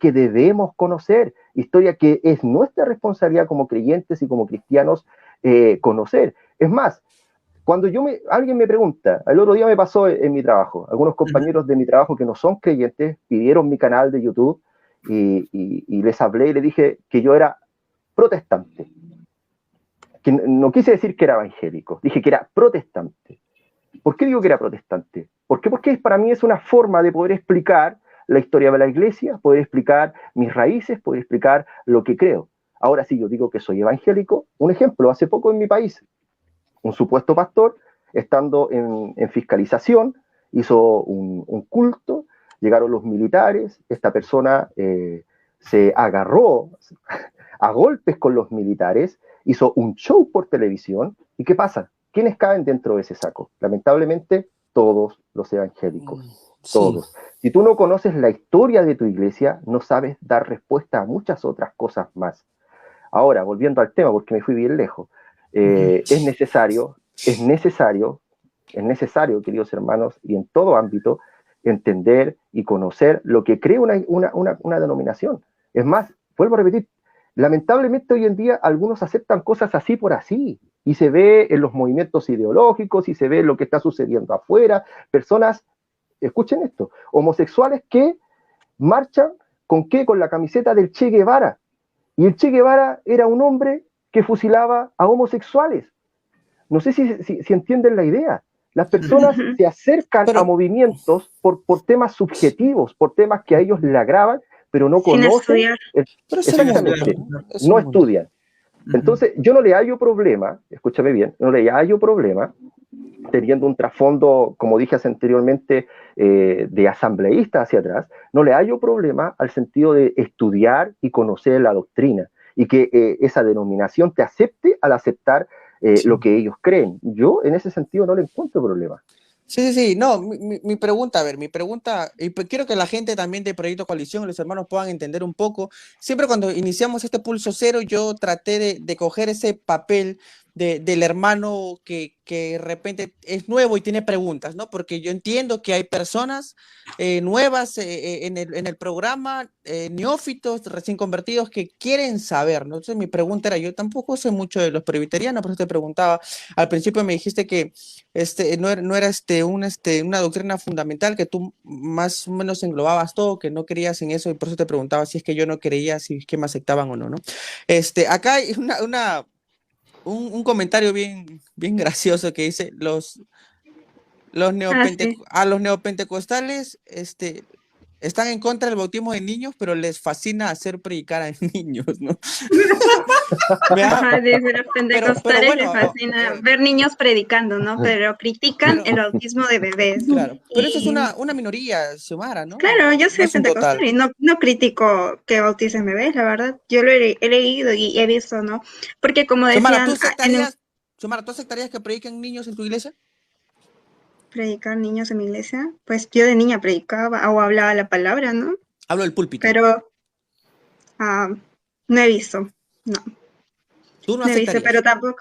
que debemos conocer, historia que es nuestra responsabilidad como creyentes y como cristianos conocer. Es más, cuando alguien me pregunta, el otro día me pasó en mi trabajo, algunos compañeros de mi trabajo que no son creyentes pidieron mi canal de YouTube y les hablé y les dije que yo era protestante. Que no quise decir que era evangélico, dije que era protestante. ¿Por qué digo que era protestante? Porque para mí es una forma de poder explicar la historia de la iglesia, poder explicar mis raíces, poder explicar lo que creo. Ahora sí, yo digo que soy evangélico. Un ejemplo, hace poco en mi país, un supuesto pastor, estando en fiscalización, hizo un culto, llegaron los militares, esta persona se agarró a golpes con los militares, hizo un show por televisión, ¿y qué pasa? ¿Quiénes caen dentro de ese saco? Lamentablemente, todos los evangélicos, todos. Sí. Si tú no conoces la historia de tu iglesia, no sabes dar respuesta a muchas otras cosas más. Ahora, volviendo al tema, porque me fui bien lejos, es necesario, queridos hermanos, y en todo ámbito, entender y conocer lo que crea una denominación. Es más, vuelvo a repetir, lamentablemente hoy en día algunos aceptan cosas así por así, y se ve en los movimientos ideológicos, y se ve en lo que está sucediendo afuera, personas, escuchen esto, homosexuales que marchan, ¿con qué? Con la camiseta del Che Guevara, y el Che Guevara era un hombre que fusilaba a homosexuales. No sé si entienden la idea. Las personas se acercan a movimientos por temas subjetivos, por temas que a ellos le agravan, pero no conocen. Exactamente, no estudian. Entonces, yo no le hallo problema, escúchame bien, no le hallo problema teniendo un trasfondo, como dije anteriormente, de asambleísta hacia atrás, no le hallo problema al sentido de estudiar y conocer la doctrina y que esa denominación te acepte al aceptar lo que ellos creen. Yo en ese sentido no le encuentro problema. Sí, no, mi pregunta, a ver, mi pregunta, y quiero que la gente también de Proyecto Coalición, los hermanos puedan entender un poco. Siempre cuando iniciamos este Pulso Cero, yo traté de coger ese papel del hermano que de repente es nuevo y tiene preguntas, ¿no? Porque yo entiendo que hay personas nuevas en el programa, neófitos, recién convertidos, que quieren saber, ¿no? Entonces mi pregunta era, yo tampoco sé mucho de los presbiterianos, por eso te preguntaba, al principio me dijiste que no era una doctrina fundamental, que tú más o menos englobabas todo, que no creías en eso, y por eso te preguntaba si es que yo no creía, si es que me aceptaban o no, ¿no? Acá hay un comentario bien gracioso que dice, los Sí. a los neopentecostales están en contra del bautismo de niños, pero les fascina hacer predicar a niños, ¿no? Ajá, desde los pentecostales bueno, les fascina ver niños predicando, ¿no? Pero critican el bautismo de bebés. Claro, pero eso es Y una minoría, Xiomara, ¿no? claro, yo No soy es un pentecostal total. y no critico que bauticen bebés, la verdad. Yo he leído y he visto, ¿no? Porque como Xiomara, ¿tú decían, aceptarías, Xiomara, ¿tú aceptarías que prediquen niños en tu iglesia? predicar niños en mi iglesia, pues yo de niña predicaba o hablaba la palabra, ¿no? Hablo del púlpito. Pero ah, no he visto, no, ¿Tú no no he visto, pero aceptarías?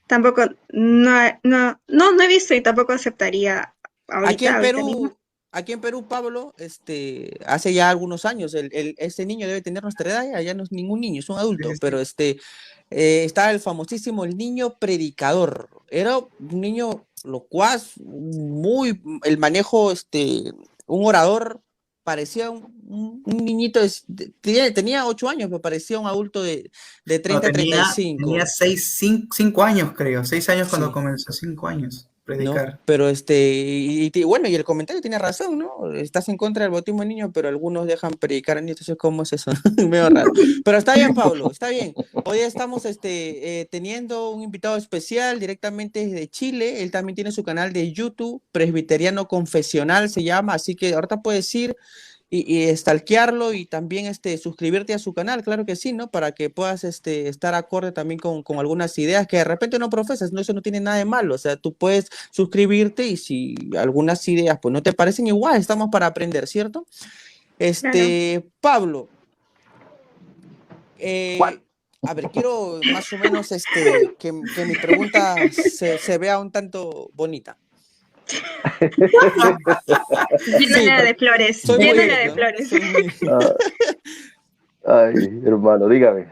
tampoco, no he visto y tampoco aceptaría Aquí en ahorita mismo. Perú, Pablo, hace ya algunos años, este niño debe tener nuestra edad, ya no es ningún niño, es un adulto, pero está el famosísimo el niño predicador. Era un niño locuaz, el manejo, un orador, parecía un niñito, tenía 8 años, pero parecía un adulto de No, 30 a tenía 35. 5 años, creo. 6 años cuando Sí. comenzó, 5 años, ¿No? predicar. Pero bueno, y el comentario tiene razón, ¿no? Estás en contra del bautismo de niños, pero algunos dejan predicar a niños, entonces, ¿cómo es eso? Medio raro. Pero está bien, Pablo, está bien. Hoy estamos teniendo un invitado especial directamente desde Chile. Él también tiene su canal de YouTube, Presbiteriano Confesional se llama, así que ahorita puedes ir y stalkearlo y también suscribirte a su canal, claro que sí, ¿no? Para que puedas estar acorde también con algunas ideas que de repente no profesas, ¿no? Eso no tiene nada de malo, o sea, tú puedes suscribirte y si algunas ideas pues no te parecen igual, estamos para aprender, ¿cierto? Claro. Pablo, Juan. a ver, quiero más o menos que mi pregunta se vea un tanto bonita. Sí, Llénala de flores, soy muy llénala de directo, ¿no? flores. Ay, hermano, dígame.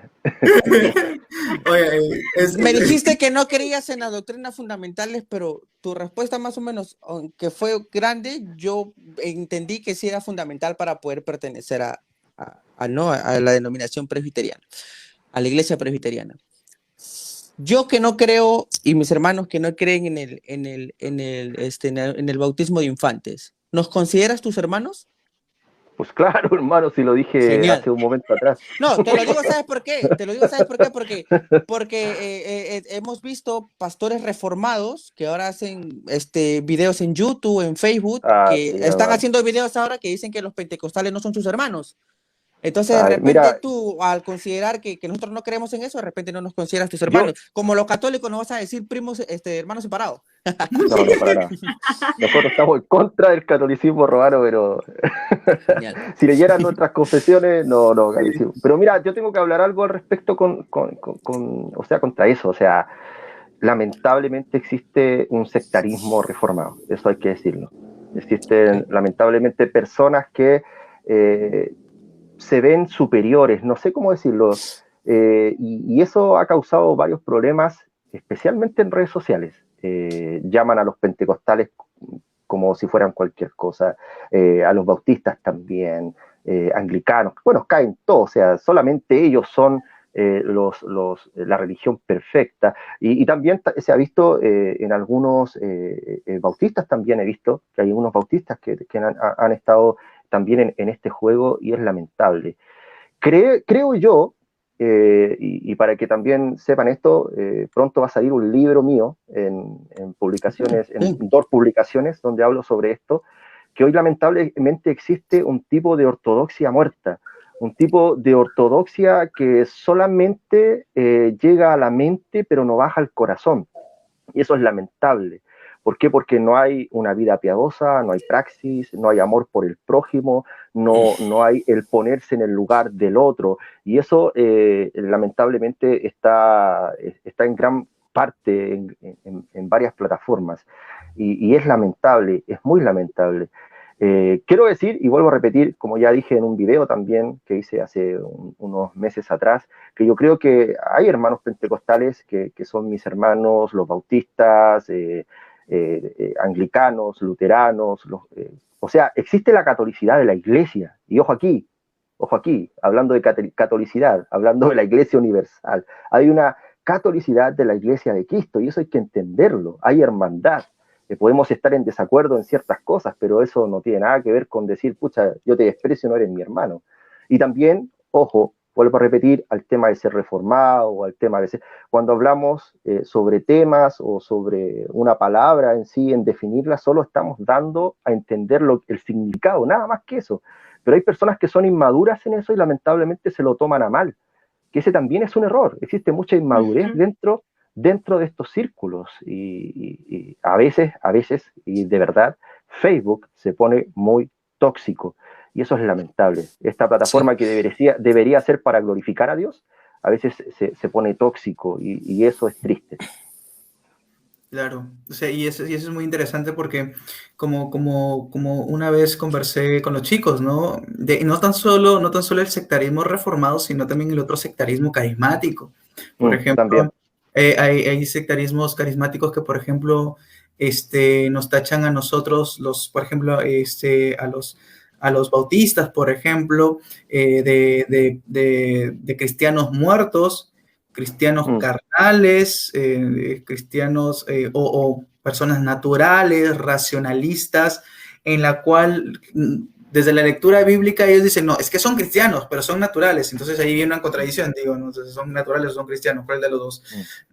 Oye, Me dijiste que no creías en las doctrinas fundamentales, pero tu respuesta más o menos, aunque fue grande, yo entendí que sí era fundamental para poder pertenecer a la denominación presbiteriana, a la iglesia presbiteriana. Yo que no creo, y mis hermanos que no creen en el bautismo de infantes, ¿nos consideras tus hermanos? Pues claro, hermano, si lo dije Genial. hace un momento atrás. No, te lo digo, ¿sabes por qué? Te lo digo, ¿sabes por qué? Porque hemos visto pastores reformados que ahora hacen videos en YouTube, en Facebook, Ah, que sí, están hermano. haciendo videos ahora que dicen que los pentecostales no son sus hermanos. Entonces, de Ay, repente mira, tú, al considerar que nosotros no creemos en eso, de repente no nos consideras tus yo, hermanos. Como los católicos no vas a decir primos, hermanos separados. no, para nada. Nosotros estamos en contra del catolicismo romano, pero Genial. si leyeran nuestras confesiones, no, carísimo. Pero mira, yo tengo que hablar algo al respecto o sea, contra eso. O sea, lamentablemente existe un sectarismo reformado, eso hay que decirlo. Existen Okay. lamentablemente personas que se ven superiores, no sé cómo decirlo, y eso ha causado varios problemas, especialmente en redes sociales. Llaman a los pentecostales como si fueran cualquier cosa, a los bautistas también, anglicanos, bueno, caen todos, o sea, solamente ellos son la religión perfecta. Y también se ha visto en algunos bautistas, también he visto que hay algunos bautistas que han estado también en este juego y es lamentable. Creo yo y para que también sepan esto, pronto va a salir un libro mío en publicaciones, en 2 publicaciones, donde hablo sobre esto, que hoy lamentablemente existe un tipo de ortodoxia muerta, un tipo de ortodoxia que solamente llega a la mente, pero no baja al corazón. Y eso es lamentable. ¿Por qué? Porque no hay una vida piadosa, no hay praxis, no hay amor por el prójimo, no hay el ponerse en el lugar del otro. Y eso lamentablemente está en gran parte en varias plataformas. Y es lamentable, es muy lamentable. Quiero decir, y vuelvo a repetir, como ya dije en un video también que hice hace unos meses atrás, que yo creo que hay hermanos pentecostales que son mis hermanos, los bautistas, anglicanos, luteranos, o sea, existe la catolicidad de la iglesia, y ojo aquí, hablando de catolicidad, hablando de la iglesia universal, hay una catolicidad de la iglesia de Cristo, y eso hay que entenderlo, hay hermandad. Podemos estar en desacuerdo en ciertas cosas, pero eso no tiene nada que ver con decir, pucha, yo te desprecio, no eres mi hermano. Y también, ojo, vuelvo a repetir, al tema de ser reformado, o al tema de ser, cuando hablamos sobre temas o sobre una palabra en sí, en definirla, solo estamos dando a entender el significado, nada más que eso. Pero hay personas que son inmaduras en eso y lamentablemente se lo toman a mal, que ese también es un error. Existe mucha inmadurez dentro de estos círculos y a veces, y de verdad, Facebook se pone muy tóxico y eso es lamentable. Esta plataforma que debería ser para glorificar a Dios, a veces se pone tóxico y eso es triste. Claro, o sea, y eso es muy interesante porque como una vez conversé con los chicos, ¿no? No tan solo el sectarismo reformado, sino también el otro sectarismo carismático. Por ejemplo, también. Hay sectarismos carismáticos que, por ejemplo, nos tachan a nosotros, por ejemplo, a los bautistas, por ejemplo, de cristianos muertos, cristianos carnales, cristianos o personas naturales, racionalistas, en la cual desde la lectura bíblica ellos dicen, no, es que son cristianos, pero son naturales. Entonces ahí viene una contradicción, digo, ¿no? Entonces, ¿son naturales o son cristianos? ¿Cuál de los dos?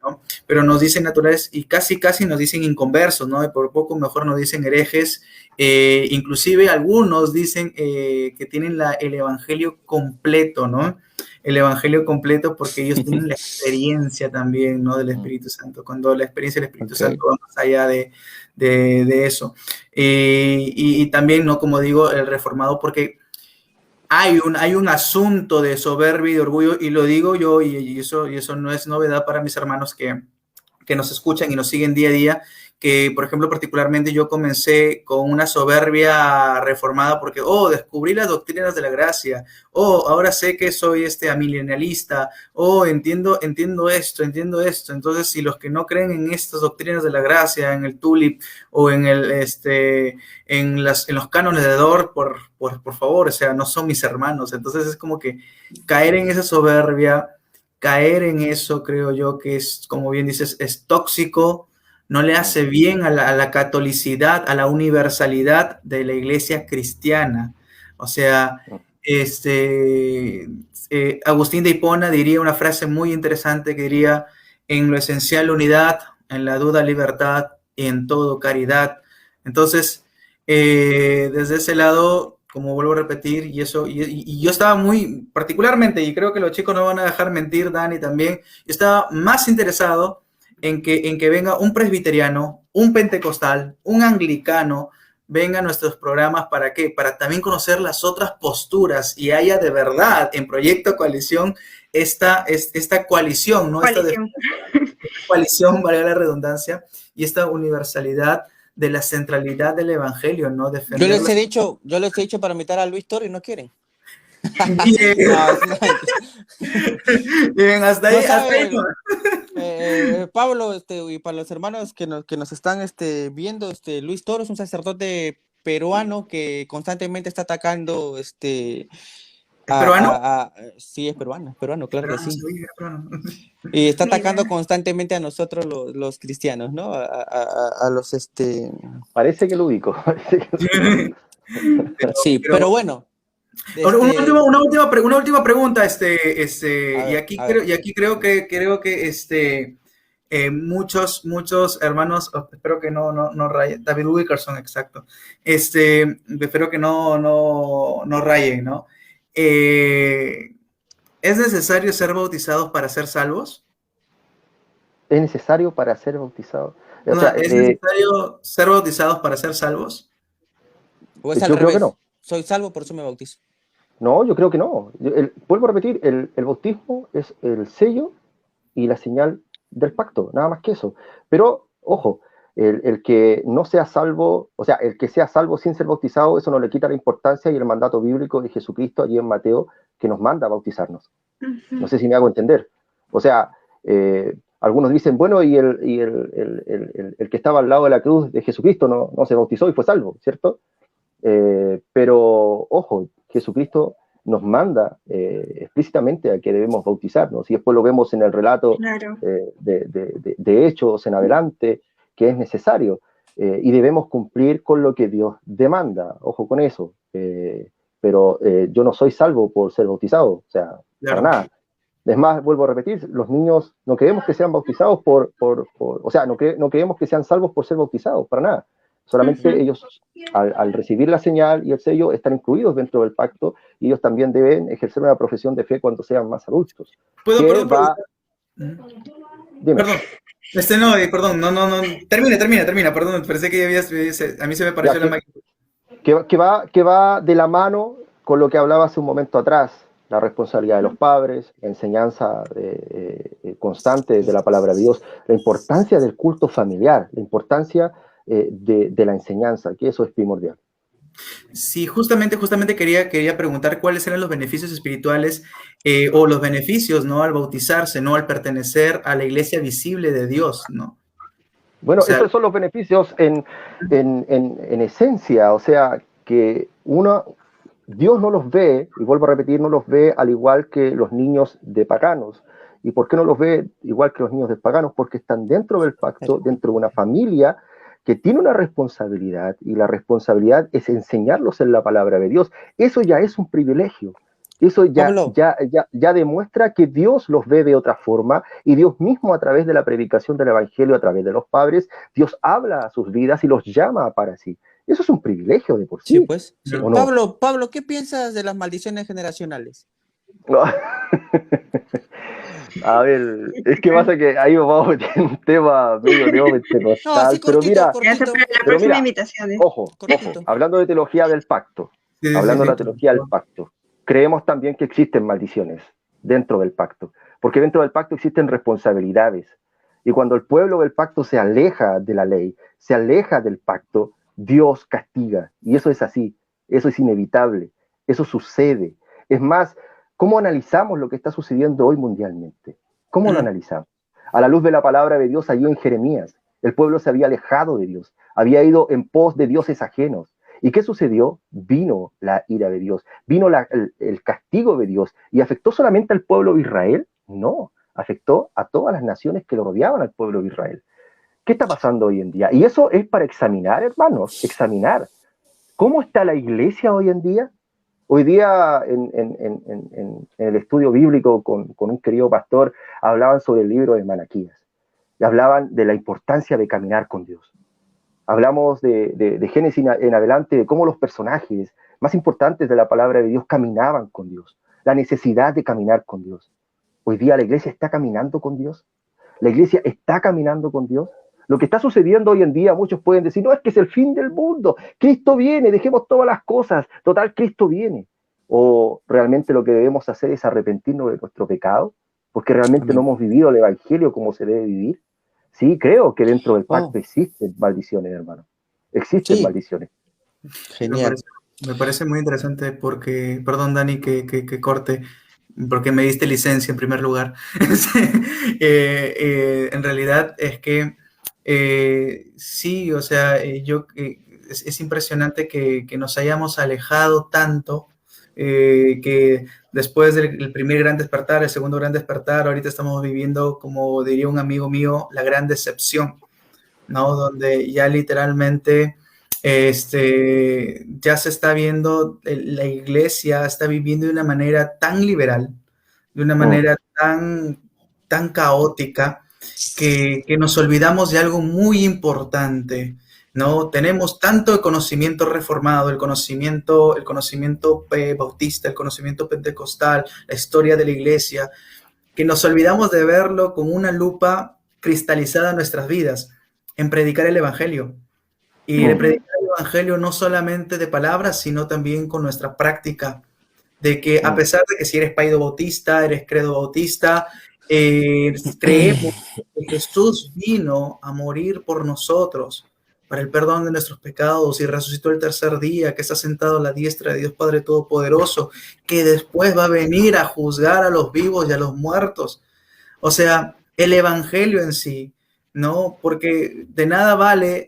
¿No? Pero nos dicen naturales y casi nos dicen inconversos, ¿no? Y por poco mejor nos dicen herejes. Inclusive algunos dicen que tienen el evangelio completo, ¿no? El evangelio completo porque ellos tienen la experiencia también, ¿no? Del Espíritu Santo, cuando la experiencia del Espíritu Santo va más allá de eso. Y también, ¿no? Como digo, el reformado, porque hay un asunto de soberbia y de orgullo, y lo digo yo, y eso no es novedad para mis hermanos que nos escuchan y nos siguen día a día, que, por ejemplo, particularmente yo comencé con una soberbia reformada porque, descubrí las doctrinas de la gracia, ahora sé que soy amilenialista, entiendo esto. Entonces, si los que no creen en estas doctrinas de la gracia, en el tulip o en los cánones de Dort, por favor, o sea, no son mis hermanos. Entonces es como que caer en esa soberbia, caer en eso, creo yo que es, como bien dices, es tóxico, no le hace bien a la catolicidad, a la universalidad de la iglesia cristiana. O sea, Agustín de Hipona diría una frase muy interesante que diría, en lo esencial unidad, en la duda libertad y en todo caridad. Entonces, desde ese lado, como vuelvo a repetir, y yo estaba muy, particularmente, y creo que los chicos no van a dejar mentir, Dani también, yo estaba más interesado en que venga un presbiteriano, un pentecostal, un anglicano, venga a nuestros programas, ¿para qué? Para también conocer las otras posturas y haya de verdad en Proyecto Coalición esta coalición, ¿no? Esta coalición, valga la redundancia, y esta universalidad de la centralidad del evangelio, ¿no? Yo les he dicho para invitar a Luis Toro y no quieren. Bien, hasta ahí. Pablo, y para los hermanos que nos están viendo, Luis Toro es un sacerdote peruano que constantemente está atacando ¿Es peruano? Sí, es peruano, claro que sí. Y está atacando constantemente a nosotros los cristianos, ¿no? A los Parece que lo ubico. Sí, pero bueno. Ahora, una última pregunta, A ver, a ver. y aquí creo que muchos hermanos, espero que no rayen, David Wilkerson, exacto, espero que no rayen, ¿no? ¿Es necesario ser bautizados para ser salvos? ¿Es necesario para ser bautizado? O No, sea, ¿es necesario ser bautizados para ser salvos? O es al yo creo que no. revés. Soy salvo, por eso me bautizo. No, yo creo que no. Vuelvo a repetir, el bautismo es el sello y la señal del pacto, nada más que eso. Pero, ojo, el que no sea salvo, o sea, el que sea salvo sin ser bautizado, eso no le quita la importancia y el mandato bíblico de Jesucristo allí en Mateo, que nos manda a bautizarnos. No sé si me hago entender. O sea, algunos dicen, bueno, y el que estaba al lado de la cruz de Jesucristo no se bautizó y fue salvo, ¿cierto? Pero, ojo, Jesucristo nos manda explícitamente a que debemos bautizarnos, y después lo vemos en el relato Claro. de Hechos en adelante, que es necesario, y debemos cumplir con lo que Dios demanda, ojo con eso, pero yo no soy salvo por ser bautizado, o sea, para Claro. nada. Es más, vuelvo a repetir, los niños no queremos que sean bautizados o sea, no queremos que sean salvos por ser bautizados, para nada. Solamente ellos, al recibir la señal y el sello, están incluidos dentro del pacto, y ellos también deben ejercer una profesión de fe cuando sean más adultos. ¿Puedo Dime. Perdón, no, termina, perdón, pensé que a mí se me pareció Ya, la máquina. que va de la mano con lo que hablaba hace un momento atrás, la responsabilidad de los padres, la enseñanza constante de la palabra de Dios, la importancia del culto familiar, la importancia de la enseñanza, que eso es primordial. Sí, justamente quería preguntar cuáles eran los beneficios espirituales o los beneficios, ¿no? Al bautizarse, ¿no? Al pertenecer a la iglesia visible de Dios, ¿no? Bueno, O sea, esos son los beneficios en esencia, o sea, que Dios no los ve, y vuelvo a repetir, no los ve al igual que los niños de paganos. ¿Y por qué no los ve igual que los niños de paganos? Porque están dentro del pacto, dentro de una familia que tiene una responsabilidad, y la responsabilidad es enseñarlos en la palabra de Dios. Eso ya es un privilegio. Eso Pablo, ya demuestra que Dios los ve de otra forma, y Dios mismo, a través de la predicación del Evangelio, a través de los padres, Dios habla a sus vidas y los llama para sí. Eso es un privilegio de por sí, sí. pues. Sí. ¿O no? Pablo, ¿qué piensas de las maldiciones generacionales? No. A ver, es que pasa que ahí vamos a meter un tema medio pentecostal, No, sí, pero mira, Gracias por la pero próxima mira, invitación. ojo, cortito. hablando de teología del pacto, sí, hablando de la sí. teología del pacto, creemos también que existen maldiciones dentro del pacto, porque dentro del pacto existen responsabilidades, y cuando el pueblo del pacto se aleja de la ley, se aleja del pacto, Dios castiga, y eso es así, eso es inevitable, eso sucede. Es más, ¿cómo analizamos lo que está sucediendo hoy mundialmente? ¿Cómo lo analizamos? A la luz de la palabra de Dios allí en Jeremías, el pueblo se había alejado de Dios, había ido en pos de dioses ajenos. ¿Y qué sucedió? Vino la ira de Dios, vino el castigo de Dios. ¿Y afectó solamente al pueblo de Israel? No, afectó a todas las naciones que lo rodeaban al pueblo de Israel. ¿Qué está pasando hoy en día? Y eso es para examinar, hermanos, examinar. ¿Cómo está la iglesia hoy en día? Hoy día en el estudio bíblico con un querido pastor hablaban sobre el libro de Malaquías y hablaban de la importancia de caminar con Dios. Hablamos de Génesis en adelante, de cómo los personajes más importantes de la palabra de Dios caminaban con Dios, la necesidad de caminar con Dios. Hoy día la iglesia está caminando con Dios, la iglesia está caminando con Dios. Lo que está sucediendo hoy en día, muchos pueden decir, no, es que es el fin del mundo, Cristo viene, dejemos todas las cosas, total, Cristo viene. O realmente lo que debemos hacer es arrepentirnos de nuestro pecado, porque realmente no hemos vivido el Evangelio como se debe vivir. Sí, creo que dentro del pacto existen maldiciones, hermano. Existen maldiciones. Genial. Me parece muy interesante porque, perdón Dani que corte, porque me diste licencia en primer lugar. En realidad es que sí, o sea, es impresionante que nos hayamos alejado tanto, que después del primer gran despertar, el segundo gran despertar, ahorita estamos viviendo, como diría un amigo mío, la gran decepción, ¿no? Donde ya literalmente Ya se está viendo, la iglesia está viviendo de una manera tan liberal, de una manera tan caótica, que nos olvidamos de algo muy importante, ¿no? Tenemos tanto el conocimiento reformado, el conocimiento bautista, el conocimiento pentecostal, la historia de la iglesia, que nos olvidamos de verlo con una lupa cristalizada en nuestras vidas, en predicar el evangelio. Y de predicar el evangelio no solamente de palabras, sino también con nuestra práctica, de que a pesar de que si eres paido bautista, eres credo bautista, creemos que Jesús vino a morir por nosotros, para el perdón de nuestros pecados, y resucitó el tercer día, que está sentado a la diestra de Dios Padre Todopoderoso, que después va a venir a juzgar a los vivos y a los muertos. O sea, el evangelio en sí, ¿no? Porque de nada vale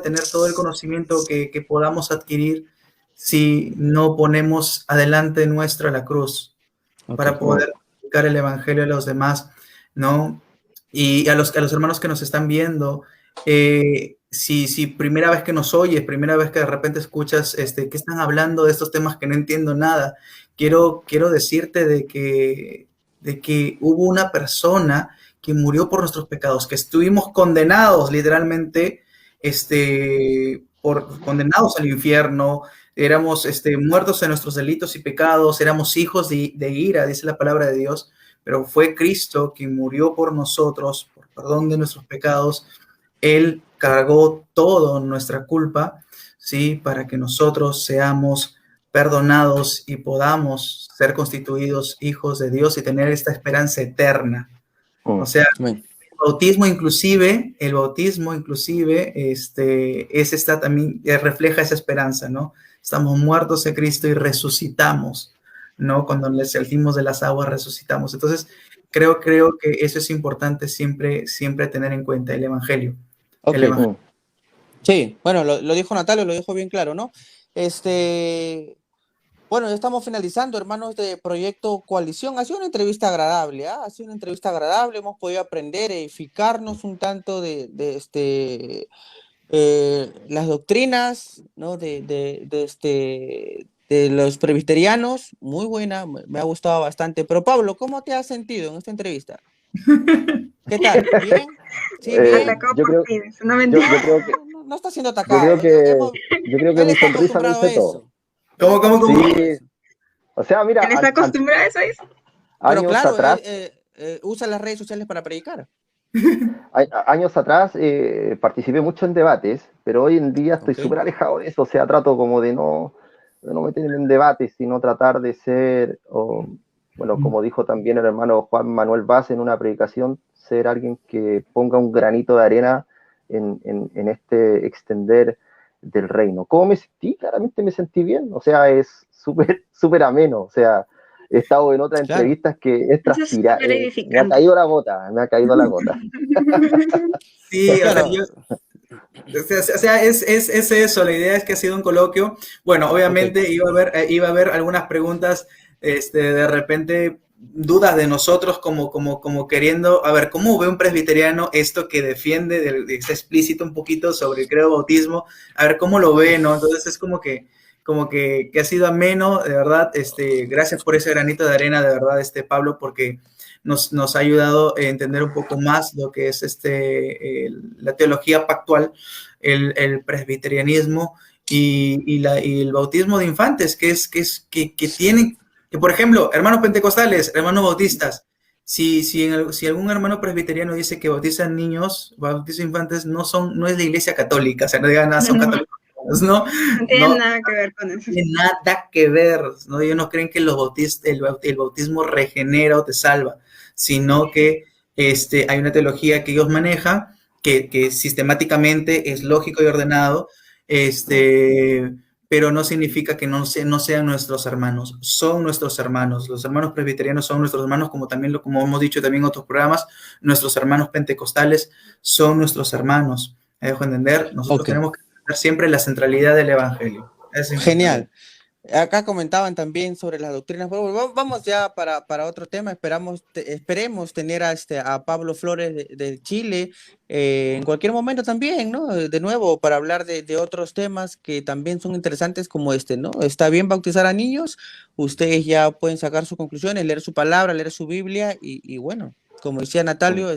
tener todo el conocimiento que podamos adquirir si no ponemos adelante nuestra la cruz para poder explicar el evangelio a los demás, ¿no? Y a los hermanos que nos están viendo, si primera vez que nos oyes, primera vez que de repente escuchas que están hablando de estos temas que no entiendo nada, quiero decirte de que hubo una persona que murió por nuestros pecados, que estuvimos condenados literalmente, condenados al infierno, éramos muertos en nuestros delitos y pecados, éramos hijos de ira, dice la palabra de Dios, pero fue Cristo quien murió por nosotros, por perdón de nuestros pecados. Él cargó toda nuestra culpa, ¿sí? Para que nosotros seamos perdonados y podamos ser constituidos hijos de Dios y tener esta esperanza eterna. O sea, el bautismo inclusive, también refleja esa esperanza, ¿no? Estamos muertos en Cristo y resucitamos, ¿no? Cuando les salimos de las aguas, resucitamos. Entonces, creo que eso es importante siempre tener en cuenta, el Evangelio. Okay. El Evangelio. Sí, bueno, lo dijo Natalio, lo dijo bien claro, ¿no? Bueno, ya estamos finalizando, hermanos de Proyecto Coalición. Ha sido una entrevista agradable, ¿eh? Ha sido una entrevista agradable, hemos podido aprender, edificarnos un tanto de las doctrinas, ¿no? de los presbiterianos. Muy buena, me ha gustado bastante. Pero Pablo, ¿cómo te has sentido en esta entrevista? ¿Qué tal? ¿Bien? Sí, bien. Yo creo que no está siendo atacado. Yo creo que mi sonrisa me dice todo. ¿Cómo? Sí. O sea, mira, ¿Él está acostumbrado a eso? Pero claro, atrás, usa las redes sociales para predicar. Años atrás participé mucho en debates, pero hoy en día estoy súper alejado de eso. O sea, trato como de no meterme en debates, sino tratar de ser, como dijo también el hermano Juan Manuel Vaz en una predicación, ser alguien que ponga un granito de arena en este extender del reino. ¿Cómo me sentí? Claramente me sentí bien. O sea, es súper ameno. O sea, he estado en otras entrevistas que es transpirar. Me ha caído la gota. Sí, o sea, es eso. La idea es que ha sido un coloquio. Bueno, obviamente iba a haber algunas preguntas, de repente dudas de nosotros como queriendo, a ver, ¿cómo ve un presbiteriano esto que defiende, está explícito un poquito sobre el credo bautismo? A ver, ¿cómo lo ve, no? Entonces es como que ha sido ameno, de verdad. Gracias por ese granito de arena, de verdad, Pablo, porque nos ha ayudado a entender un poco más lo que es la teología pactual, el presbiterianismo y el bautismo de infantes, que tienen, que por ejemplo, hermanos pentecostales, hermanos bautistas, si algún hermano presbiteriano dice que bautizan niños, bautizan infantes, no es la iglesia católica, o sea, no digan nada, son católicos. No tiene nada que ver con eso. No tiene nada que ver, ¿no? Ellos no creen que el bautismo regenera o te salva, sino que hay una teología que ellos manejan que sistemáticamente es lógico y ordenado, pero no significa que no sean nuestros hermanos. Son nuestros hermanos. Los hermanos presbiterianos son nuestros hermanos, como hemos dicho también en otros programas. Nuestros hermanos pentecostales son nuestros hermanos. ¿Me dejo entender? Nosotros tenemos que tener siempre la centralidad del evangelio. Genial. Acá comentaban también sobre las doctrinas. Bueno, vamos ya para otro tema. Esperemos tener a Pablo Flores de Chile en cualquier momento también, ¿no? De nuevo, para hablar de otros temas que también son interesantes como este, ¿no? Está bien bautizar a niños, ustedes ya pueden sacar sus conclusiones, leer su palabra, leer su Biblia y bueno, como decía Natalio,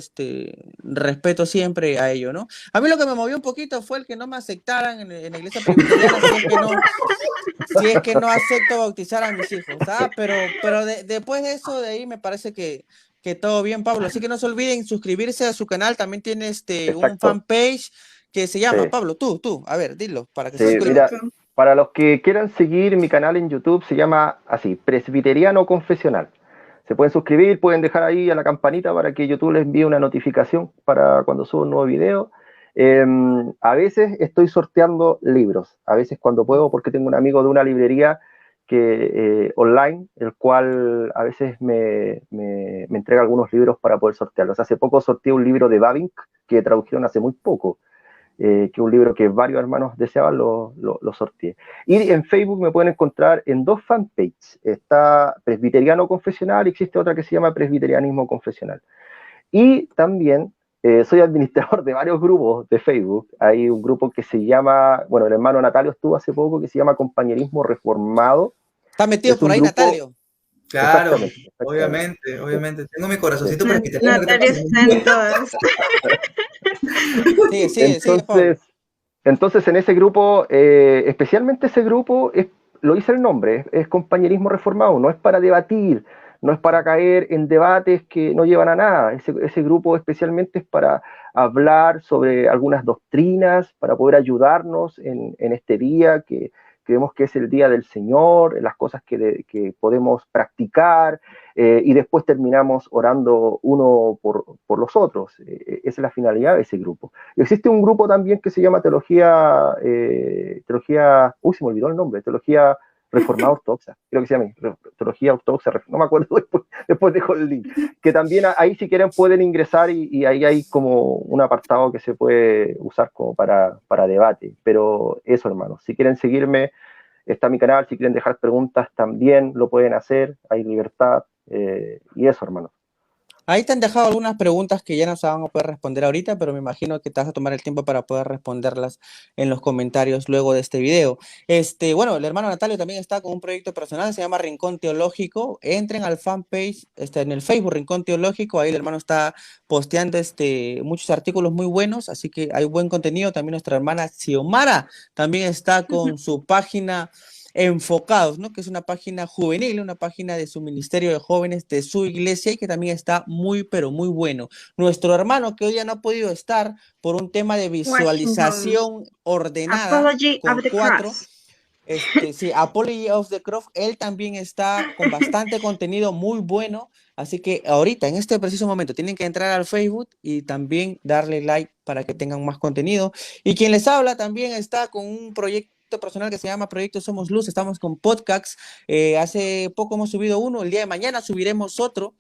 respeto siempre a ello, ¿no? A mí lo que me movió un poquito fue el que no me aceptaran en la iglesia presbiteriana si es que no acepto bautizar a mis hijos, ¿ah? Pero después de eso, de ahí me parece que todo bien, Pablo. Así que no se olviden suscribirse a su canal. También tiene un Exacto. fanpage que se llama, Sí, Pablo, a ver, dilo, para que sí, se Un suscriban. mira, grupo. para los que quieran seguir mi canal en YouTube, se llama así, Presbiteriano Confesional. Se pueden suscribir, pueden dejar ahí a la campanita para que YouTube les envíe una notificación para cuando suba un nuevo video. A veces estoy sorteando libros, a veces cuando puedo, porque tengo un amigo de una librería online, el cual a veces me entrega algunos libros para poder sortearlos. Hace poco sorteé un libro de Bavinck que tradujeron hace muy poco, que un libro que varios hermanos deseaban, lo sorteé. Y en Facebook me pueden encontrar en dos fanpages. Está Presbiteriano Confesional y existe otra que se llama Presbiterianismo Confesional. Y también soy administrador de varios grupos de Facebook. Hay un grupo que se llama, bueno, el hermano Natalio estuvo hace poco, que se llama Compañerismo Reformado. ¿Está metido Es por un ahí, grupo, Natalio? Claro, exactamente, exactamente. obviamente, Sí, obviamente. Tengo mi sí. corazoncito presbiteriano, ¿qué te Natalia pasa? está en todas. Sigue, Entonces, Pablo. entonces, en ese grupo, especialmente ese grupo, lo dice el nombre, es compañerismo reformado, no es para debatir, no es para caer en debates que no llevan a nada. Ese grupo especialmente es para hablar sobre algunas doctrinas, para poder ayudarnos en este día que creemos que es el día del Señor, en las cosas que podemos practicar, y después terminamos orando uno por los otros. Esa es la finalidad de ese grupo. Existe un grupo también que se llama uy, se me olvidó el nombre, Teología Reformada Ortodoxa, creo que se llama Teología Ortodoxa, no me acuerdo, después dejo el link, que también ahí si quieren pueden ingresar y ahí hay como un apartado que se puede usar como para debate, pero eso hermanos, si quieren seguirme, está mi canal, si quieren dejar preguntas también lo pueden hacer, hay libertad, y eso hermanos. Ahí te han dejado algunas preguntas que ya no se van a poder responder ahorita, pero me imagino que te vas a tomar el tiempo para poder responderlas en los comentarios luego de este video. Bueno, el hermano Natalio también está con un proyecto personal, se llama Rincón Teológico. Entren al fanpage, en el Facebook Rincón Teológico, ahí el hermano está posteando muchos artículos muy buenos, así que hay buen contenido. También nuestra hermana Xiomara también está con su página Enfocados, ¿no? Que es una página juvenil, una página de su ministerio de jóvenes de su iglesia y que también está muy, pero muy bueno. Nuestro hermano que hoy ya no ha podido estar por un tema de Washington. visualización ordenada Apology con of the 4, Cross. sí, Apology of the Cross, él también está con bastante contenido muy bueno, así que ahorita, en este preciso momento, tienen que entrar al Facebook y también darle like para que tengan más contenido. Y quien les habla también está con un proyecto personal que se llama Proyecto Somos Luz, estamos con podcasts, hace poco hemos subido uno, el día de mañana subiremos otro,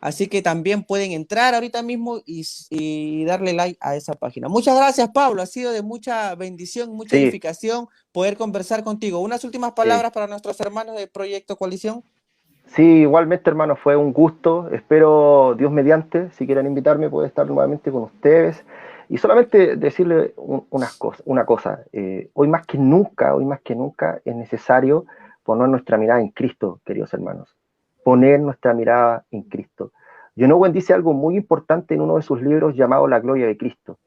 así que también pueden entrar ahorita mismo y darle like a esa página. Muchas gracias, Pablo, ha sido de mucha bendición, mucha Sí, edificación poder conversar contigo. Unas últimas sí. palabras para nuestros hermanos de Proyecto Coalición. Sí, igualmente, hermano, fue un gusto. Espero, Dios mediante, si quieren invitarme, puedo estar nuevamente con ustedes. Y solamente decirle una cosa. Hoy más que nunca, es necesario poner nuestra mirada en Cristo, queridos hermanos. Poner nuestra mirada en Cristo. John Owen dice algo muy importante en uno de sus libros llamado La Gloria de Cristo.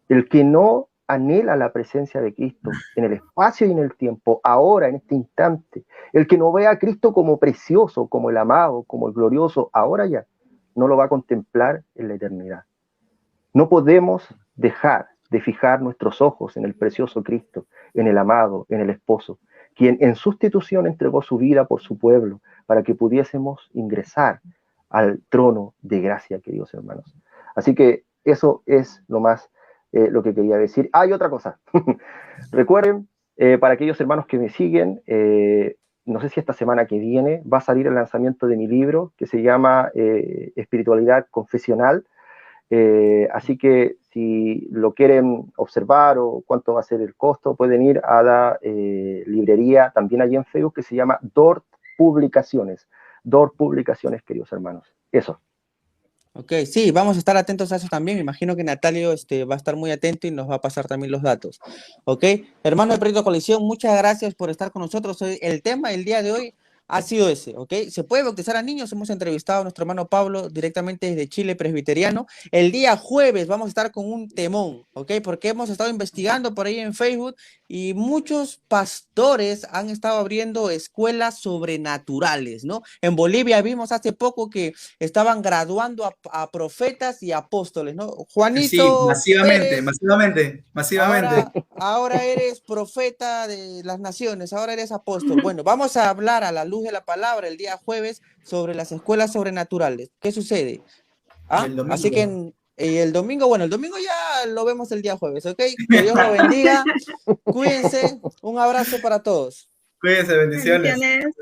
El que no anhela la presencia de Cristo en el espacio y en el tiempo, ahora, en este instante, el que no ve a Cristo como precioso, como el amado, como el glorioso, ahora ya, no lo va a contemplar en la eternidad. No podemos dejar de fijar nuestros ojos en el precioso Cristo, en el amado, en el esposo, quien en sustitución entregó su vida por su pueblo para que pudiésemos ingresar al trono de gracia, queridos hermanos. Así que eso es lo que quería decir. Hay otra cosa. Recuerden, para aquellos hermanos que me siguen, no sé si esta semana que viene va a salir el lanzamiento de mi libro que se llama Espiritualidad Confesional. Así que si lo quieren observar o cuánto va a ser el costo, pueden ir a la librería también allí en Facebook que se llama DORT Publicaciones. DORT Publicaciones, queridos hermanos. Eso. Ok, sí, vamos a estar atentos a eso también. Me imagino que Natalio va a estar muy atento y nos va a pasar también los datos. Ok, hermano de Proyecto Coalición, muchas gracias por estar con nosotros. El tema del día de hoy ha sido ese, ¿ok? ¿Se puede bautizar a niños? Hemos entrevistado a nuestro hermano Pablo directamente desde Chile, presbiteriano. El día jueves vamos a estar con un temón, ¿ok? Porque hemos estado investigando por ahí en Facebook y muchos pastores han estado abriendo escuelas sobrenaturales, ¿no? En Bolivia vimos hace poco que estaban graduando a profetas y apóstoles, ¿no? Sí, Juanito masivamente, Pérez, masivamente, masivamente. ahora eres profeta de las naciones, ahora eres apóstol. Bueno, vamos a hablar a la luz de la palabra el día jueves sobre las escuelas sobrenaturales. ¿Qué sucede? Y el domingo. Así que el domingo, bueno, el domingo ya lo vemos el día jueves, ¿ok? Que Dios lo bendiga. Cuídense. Un abrazo para todos. Cuídense, bendiciones. Bendiciones.